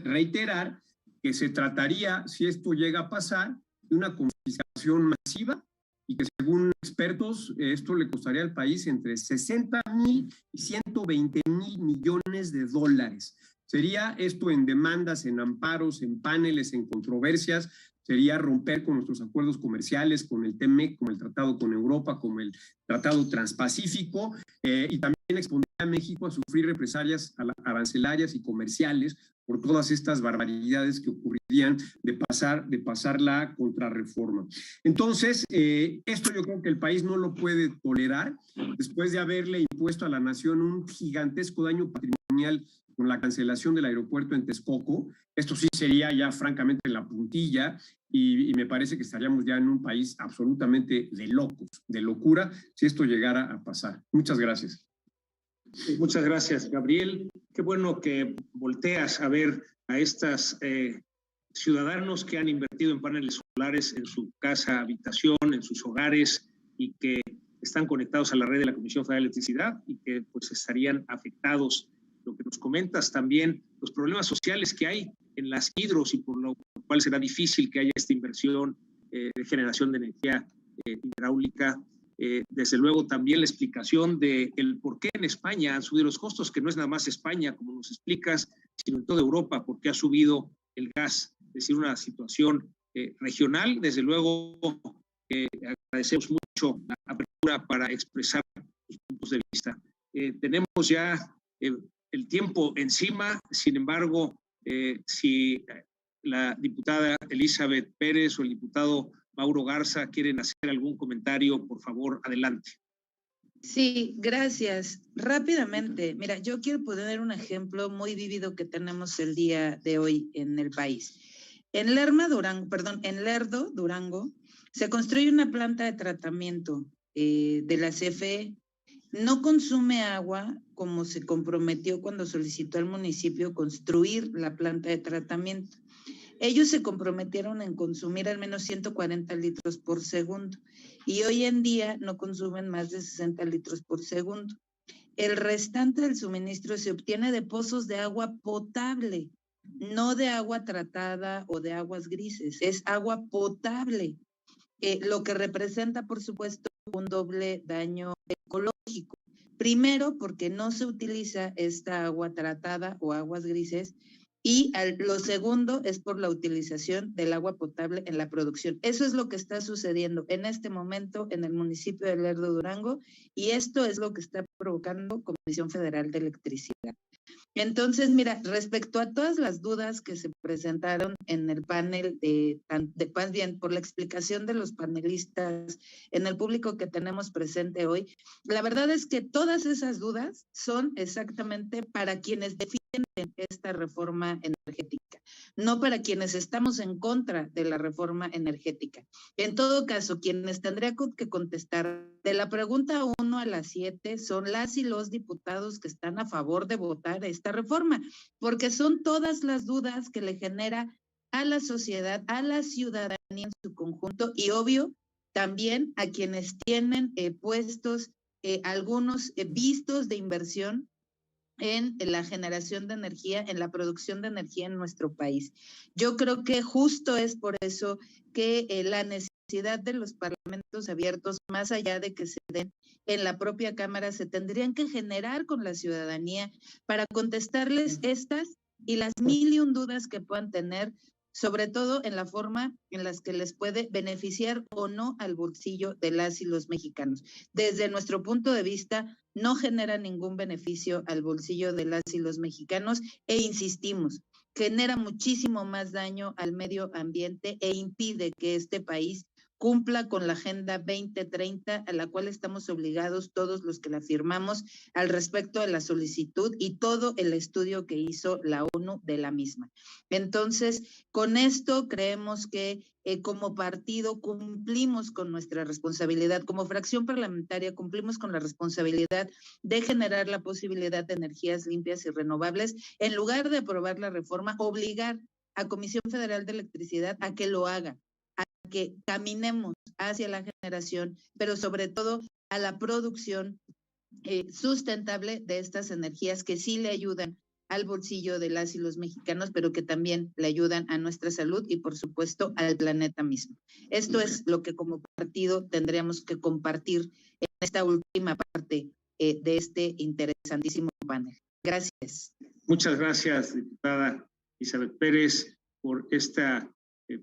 reiterar que se trataría, si esto llega a pasar, de una confiscación masiva, y que según expertos esto le costaría al país entre 60,000 y 120,000 millones de dólares. Sería esto en demandas, en amparos, en paneles, en controversias, sería romper con nuestros acuerdos comerciales, con el TEMEC, con el tratado con Europa, con el tratado transpacífico, y también exponer a México a sufrir represalias arancelarias y comerciales por todas estas barbaridades que ocurrirían de pasar la contrarreforma. Entonces, esto yo creo que el país no lo puede tolerar después de haberle impuesto a la nación un gigantesco daño patrimonial con la cancelación del aeropuerto en Texcoco. Esto sí sería ya francamente la puntilla, y me parece que estaríamos ya en un país absolutamente de locos, de locura, si esto llegara a pasar. Muchas gracias. Muchas gracias, Gabriel. Qué bueno que volteas a ver a estos ciudadanos que han invertido en paneles solares en su casa, habitación, en sus hogares, y que están conectados a la red de la Comisión Federal de Electricidad y que pues estarían afectados. Lo que nos comentas también, los problemas sociales que hay en las hidros y por lo cual será difícil que haya esta inversión de generación de energía hidráulica. Desde luego también la explicación de el por qué en España han subido los costos, que no es nada más España, como nos explicas, sino en toda Europa, porque ha subido el gas. Es decir, una situación regional. Desde luego agradecemos mucho la apertura para expresar sus puntos de vista. tenemos ya el tiempo encima. Sin embargo, si la diputada Elizabeth Pérez o el diputado Mauro Garza quieren hacer algún comentario, por favor, adelante. Sí, gracias. Rápidamente, mira, yo quiero poner un ejemplo muy vívido que tenemos el día de hoy en el país. En Lerdo, Durango, se construye una planta de tratamiento de la CFE. No consume agua como se comprometió cuando solicitó al municipio construir la planta de tratamiento. Ellos se comprometieron en consumir al menos 140 litros por segundo y hoy en día no consumen más de 60 litros por segundo. El restante del suministro se obtiene de pozos de agua potable, no de agua tratada o de aguas grises, es agua potable, lo que representa, por supuesto, un doble daño ecológico. Primero, porque no se utiliza esta agua tratada o aguas grises, y lo segundo es por la utilización del agua potable en la producción. Eso es lo que está sucediendo en este momento en el municipio de Lerdo, Durango, y esto es lo que está provocando Comisión Federal de Electricidad. Entonces, mira, respecto a todas las dudas que se presentaron en el panel, más bien por la explicación de los panelistas, en el público que tenemos presente hoy, la verdad es que todas esas dudas son exactamente para quienes defienden esta reforma energética, no para quienes estamos en contra de la reforma energética. En todo caso, quienes tendría que contestar de la pregunta 1 a la 7 son las y los diputados que están a favor de votar esta reforma, porque son todas las dudas que le genera a la sociedad, a la ciudadanía en su conjunto y obvio también a quienes tienen puestos algunos vistos de inversión en la generación de energía, en la producción de energía en nuestro país. Yo creo que justo es por eso que la necesidad de los parlamentos abiertos, más allá de que se den en la propia Cámara, se tendrían que generar con la ciudadanía para contestarles estas y las 1001 dudas que puedan tener, sobre todo en la forma en las que les puede beneficiar o no al bolsillo de las y los mexicanos. Desde nuestro punto de vista, no genera ningún beneficio al bolsillo de las y los mexicanos e insistimos, genera muchísimo más daño al medio ambiente e impide que este país cumpla con la Agenda 2030, a la cual estamos obligados todos los que la firmamos al respecto de la solicitud y todo el estudio que hizo la ONU de la misma. Entonces, con esto creemos que como partido cumplimos con nuestra responsabilidad, como fracción parlamentaria cumplimos con la responsabilidad de generar la posibilidad de energías limpias y renovables, en lugar de aprobar la reforma, obligar a Comisión Federal de Electricidad a que lo haga, que caminemos hacia la generación, pero sobre todo a la producción sustentable de estas energías que sí le ayudan al bolsillo de las y los mexicanos, pero que también le ayudan a nuestra salud y por supuesto al planeta mismo. Esto es lo que como partido tendríamos que compartir en esta última parte de este interesantísimo panel. Gracias. Muchas gracias, diputada Elizabeth Pérez, por esta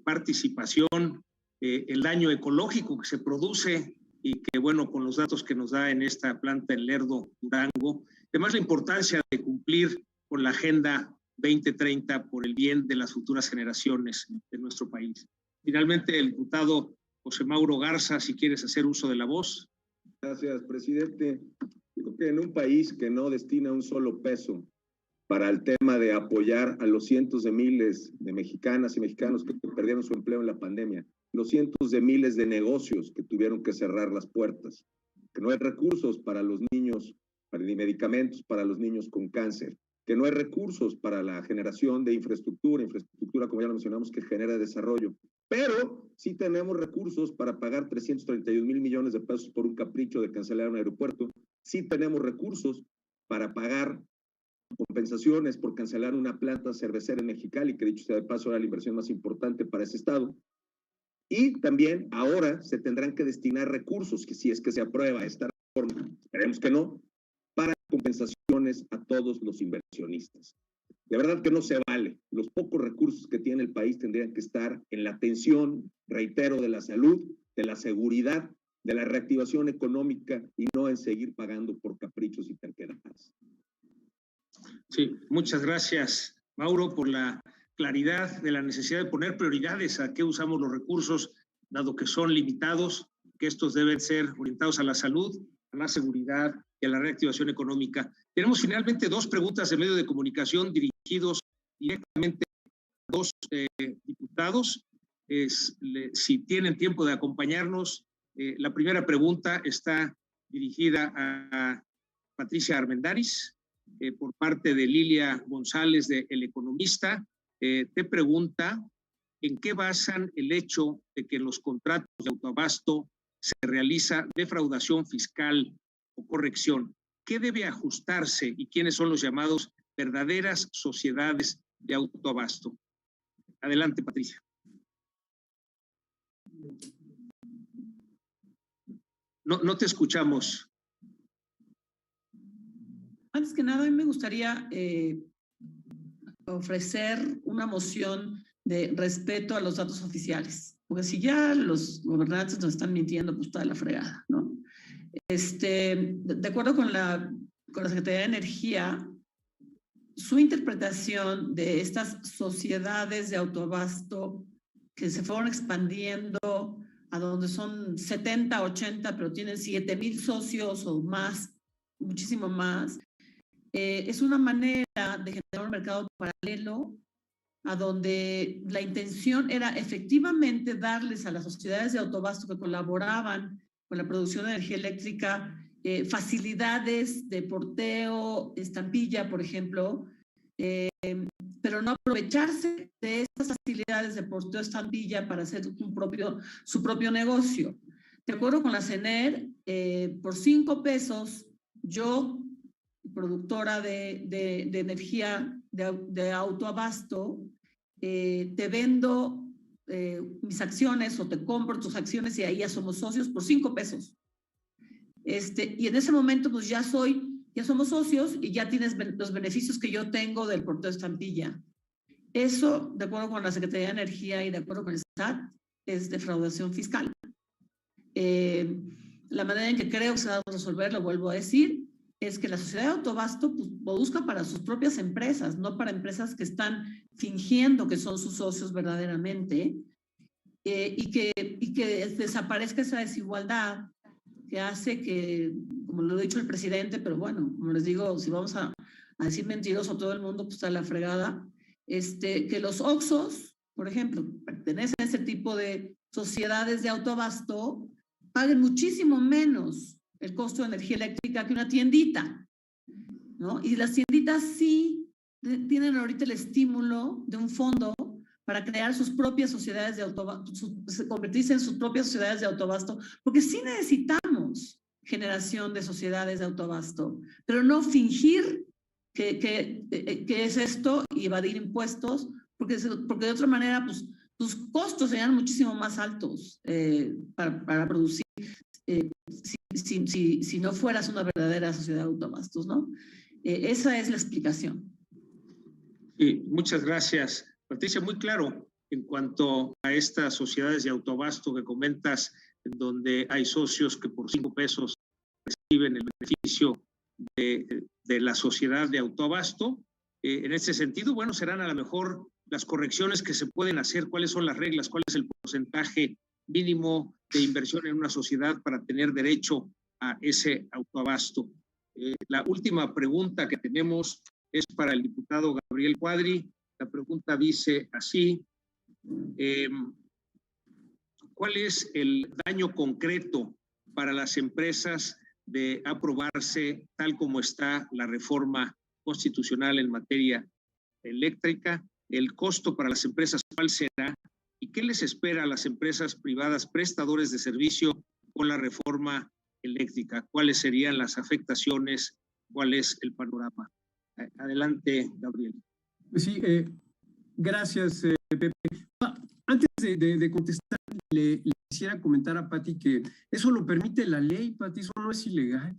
participación, el daño ecológico que se produce y que, bueno, con los datos que nos da en esta planta en Lerdo, Durango, además la importancia de cumplir con la Agenda 2030 por el bien de las futuras generaciones de nuestro país. Finalmente, el diputado José Mauro Garza, si quieres hacer uso de la voz. Gracias, presidente. Digo que en un país que no destina un solo peso para el tema de apoyar a los cientos de miles de mexicanas y mexicanos que perdieron su empleo en la pandemia, los cientos de miles de negocios que tuvieron que cerrar las puertas, que no hay recursos para los niños, ni medicamentos para los niños con cáncer, que no hay recursos para la generación de infraestructura como ya lo mencionamos, que genera desarrollo, pero sí tenemos recursos para pagar 331,000 millones de pesos por un capricho de cancelar un aeropuerto, sí tenemos recursos para pagar compensaciones por cancelar una planta cervecera en Mexicali, que dicho sea de paso era la inversión más importante para ese estado. Y también ahora se tendrán que destinar recursos, que si es que se aprueba esta reforma, esperemos que no, para compensaciones a todos los inversionistas. De verdad que no se vale. Los pocos recursos que tiene el país tendrían que estar en la atención, reitero, de la salud, de la seguridad de la reactivación económica y no en seguir pagando por caprichos y terquedades. Sí, muchas gracias, Mauro, por la claridad de la necesidad de poner prioridades a qué usamos los recursos, dado que son limitados, que estos deben ser orientados a la salud, a la seguridad y a la reactivación económica. Tenemos finalmente dos preguntas de medio de comunicación dirigidos directamente a dos diputados. Si tienen tiempo de acompañarnos, la primera pregunta está dirigida a Patricia Armendáriz, por parte de Lilia González de El Economista. Te pregunta, ¿en qué basan el hecho de que en los contratos de autoabasto se realiza defraudación fiscal o corrección? ¿Qué debe ajustarse y quiénes son los llamados verdaderas sociedades de autoabasto? Adelante, Patricia. No te escuchamos. Antes que nada, a mí me gustaría ofrecer una moción de respeto a los datos oficiales, porque si ya los gobernantes nos están mintiendo, pues está de la fregada, ¿no? De acuerdo con la Secretaría de Energía, su interpretación de estas sociedades de autoabasto que se fueron expandiendo a donde son 70, 80, pero tienen 7,000 socios o más, muchísimo más, es una manera de generar un mercado paralelo a donde la intención era efectivamente darles a las sociedades de autoabasto que colaboraban con la producción de energía eléctrica facilidades de porteo, estampilla, por ejemplo, pero no aprovecharse de esas facilidades de porteo, estampilla para hacer su propio negocio. De acuerdo con la CENER, por 5 pesos, yo, productora de energía de autoabasto, te vendo mis acciones o te compro tus acciones y ahí ya somos socios por 5 pesos. Y en ese momento pues ya somos socios y ya tienes los beneficios que yo tengo del porteo de estampilla. Eso, de acuerdo con la Secretaría de Energía y de acuerdo con el SAT, es defraudación fiscal. La manera en que creo que se va a resolver, lo vuelvo a decir, es que la sociedad de autoabasto pues, lo busca para sus propias empresas, no para empresas que están fingiendo que son sus socios verdaderamente, y que desaparezca esa desigualdad que hace que, como lo ha dicho el presidente, pero bueno, como les digo, si vamos a decir mentiroso a todo el mundo, pues está la fregada, que los Oxxos, por ejemplo, pertenecen a ese tipo de sociedades de autoabasto, paguen muchísimo menos el costo de energía eléctrica que una tiendita, ¿no? Y las tienditas sí tienen ahorita el estímulo de un fondo para crear sus propias sociedades de autoabasto, convertirse en sus propias sociedades de autoabasto, porque sí necesitamos generación de sociedades de autoabasto, pero no fingir que es esto y evadir impuestos, porque de otra manera, pues, tus costos serían muchísimo más altos para producir si no fueras una verdadera sociedad de autoabastos, ¿no? Esa es la explicación. Sí, muchas gracias, Patricia. Muy claro en cuanto a estas sociedades de autoabasto que comentas, en donde hay socios que por 5 pesos reciben el beneficio de la sociedad de autoabasto. En ese sentido, bueno, serán a lo mejor las correcciones que se pueden hacer, cuáles son las reglas, cuál es el porcentaje mínimo de inversión en una sociedad para tener derecho a ese autoabasto. La última pregunta que tenemos es para el diputado Gabriel Cuadri. La pregunta dice así, ¿cuál es el daño concreto para las empresas de aprobarse tal como está la reforma constitucional en materia eléctrica? ¿El costo para las empresas cuál será? ¿Y qué les espera a las empresas privadas prestadores de servicio con la reforma eléctrica? ¿Cuáles serían las afectaciones? ¿Cuál es el panorama? Adelante, Gabriel. Sí, gracias, Pepe. Antes de contestar, le quisiera comentar a Pati que eso lo permite la ley, Pati, eso no es ilegal.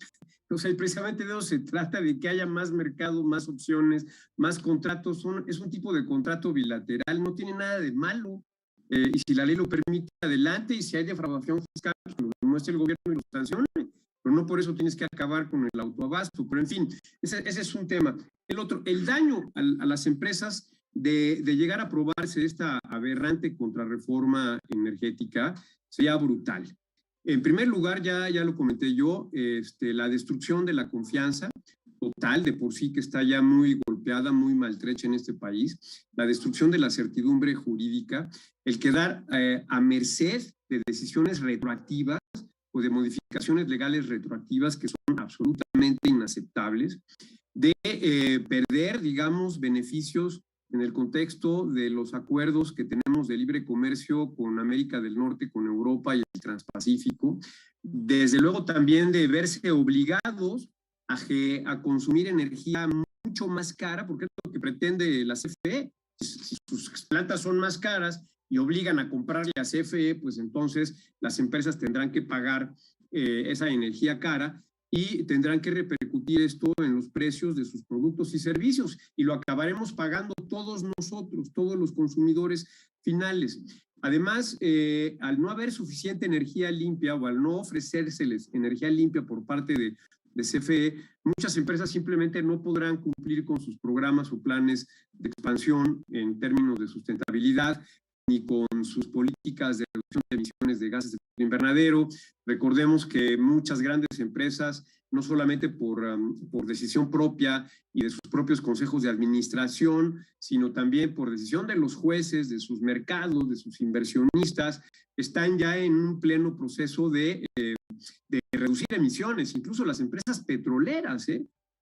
O sea, precisamente de eso se trata, de que haya más mercado, más opciones, más contratos. Es un tipo de contrato bilateral, no tiene nada de malo. y si la ley lo permite, adelante, y si hay defraudación fiscal, pues lo demuestre el gobierno y lo sancione, pero no por eso tienes que acabar con el autoabasto, pero en fin, ese es un tema. El otro, el daño a las empresas de llegar a aprobarse esta aberrante contrarreforma energética sería brutal. En primer lugar, ya lo comenté yo, la destrucción de la confianza total, de por sí que está ya muy golpeada, muy maltrecha en este país, la destrucción de la certidumbre jurídica, el quedar a merced de decisiones retroactivas o de modificaciones legales retroactivas que son absolutamente inaceptables, de perder, digamos, beneficios en el contexto de los acuerdos que tenemos de libre comercio con América del Norte, con Europa y el Transpacífico, desde luego también de verse obligados a consumir energía mucho más cara, porque es lo que pretende la CFE. Si sus plantas son más caras y obligan a comprarle a CFE, pues entonces las empresas tendrán que pagar esa energía cara y tendrán que repercutir esto en los precios de sus productos y servicios, y lo acabaremos pagando todos nosotros, todos los consumidores finales. Además, al no haber suficiente energía limpia o al no ofrecérseles energía limpia por parte de CFE, muchas empresas simplemente no podrán cumplir con sus programas o planes de expansión en términos de sustentabilidad, ni con sus políticas de reducción de emisiones de gases de efecto invernadero. Recordemos que muchas grandes empresas, no solamente por decisión propia y de sus propios consejos de administración, sino también por decisión de los jueces, de sus mercados, de sus inversionistas, están ya en un pleno proceso de reducir emisiones, incluso las empresas petroleras,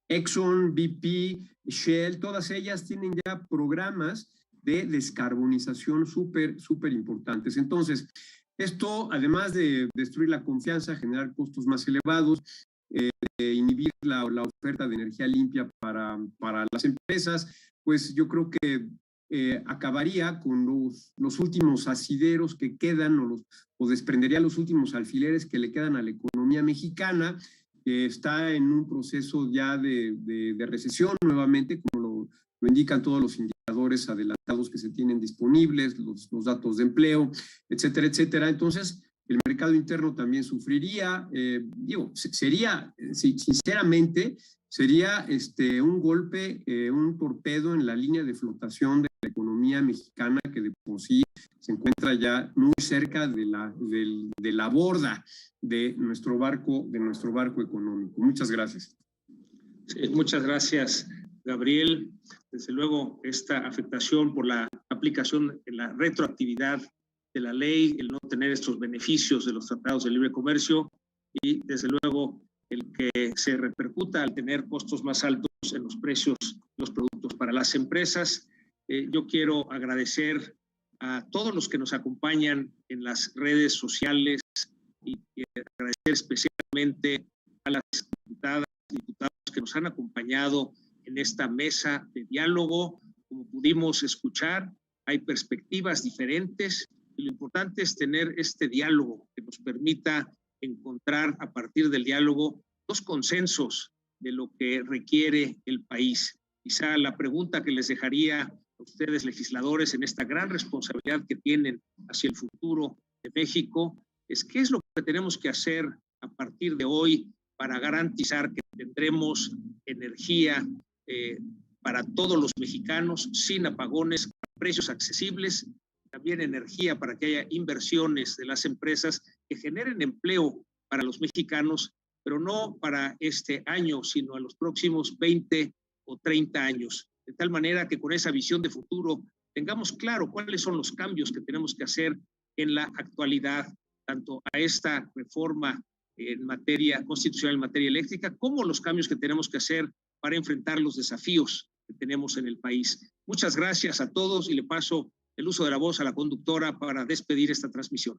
Exxon, BP, Shell, todas ellas tienen ya programas de descarbonización súper importantes. Entonces, esto, además de destruir la confianza, generar costos más elevados, inhibir la oferta de energía limpia para las empresas, pues yo creo que acabaría con los últimos asideros que quedan o desprendería los últimos alfileres que le quedan a la economía mexicana, que está en un proceso ya de recesión nuevamente, como lo indican todos los indicadores adelantados que se tienen disponibles, los datos de empleo, etcétera, etcétera. Entonces, el mercado interno también sufriría, sinceramente, sería un golpe, un torpedo en la línea de flotación de la economía mexicana, que de por sí se encuentra ya muy cerca de la borda de nuestro barco económico. Muchas gracias. Sí, muchas gracias, Gabriel. Desde luego, esta afectación por la aplicación de la retroactividad de la ley, el no tener estos beneficios de los tratados de libre comercio y, desde luego, el que se repercuta al tener costos más altos en los precios de los productos para las empresas. Yo quiero agradecer a todos los que nos acompañan en las redes sociales y agradecer especialmente a las diputadas y diputados que nos han acompañado en esta mesa de diálogo. Como pudimos escuchar, hay perspectivas diferentes y lo importante es tener este diálogo que nos permita encontrar a partir del diálogo los consensos de lo que requiere el país. Quizá la pregunta que les dejaría a ustedes, legisladores, en esta gran responsabilidad que tienen hacia el futuro de México, es qué es lo que tenemos que hacer a partir de hoy para garantizar que tendremos energía para todos los mexicanos, sin apagones, a precios accesibles, también energía para que haya inversiones de las empresas que generen empleo para los mexicanos, pero no para este año, sino a los próximos 20 o 30 años. De tal manera que con esa visión de futuro tengamos claro cuáles son los cambios que tenemos que hacer en la actualidad, tanto a esta reforma en materia constitucional, en materia eléctrica, como los cambios que tenemos que hacer para enfrentar los desafíos que tenemos en el país. Muchas gracias a todos y le paso el uso de la voz a la conductora para despedir esta transmisión.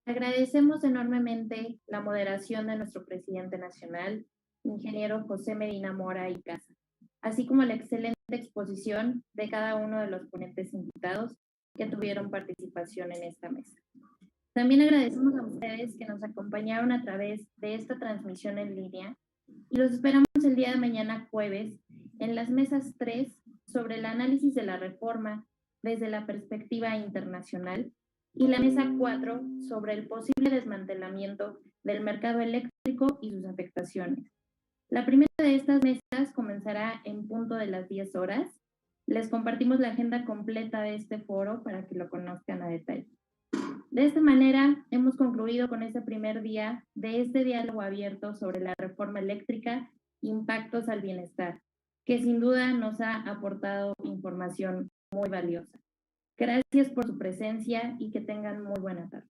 Agradecemos enormemente la moderación de nuestro presidente nacional, ingeniero José Medina Mora y Casa, así como la excelente exposición de cada uno de los ponentes invitados que tuvieron participación en esta mesa. También agradecemos a ustedes que nos acompañaron a través de esta transmisión en línea y los esperamos el día de mañana jueves en las mesas 3 sobre el análisis de la reforma desde la perspectiva internacional, y la mesa 4 sobre el posible desmantelamiento del mercado eléctrico y sus afectaciones. La primera de estas mesas comenzará en punto de las 10 horas. Les compartimos la agenda completa de este foro para que lo conozcan a detalle. De esta manera, hemos concluido con este primer día de este diálogo abierto sobre la reforma eléctrica, impactos al bienestar, que sin duda nos ha aportado información muy valiosa. Gracias por su presencia y que tengan muy buena tarde.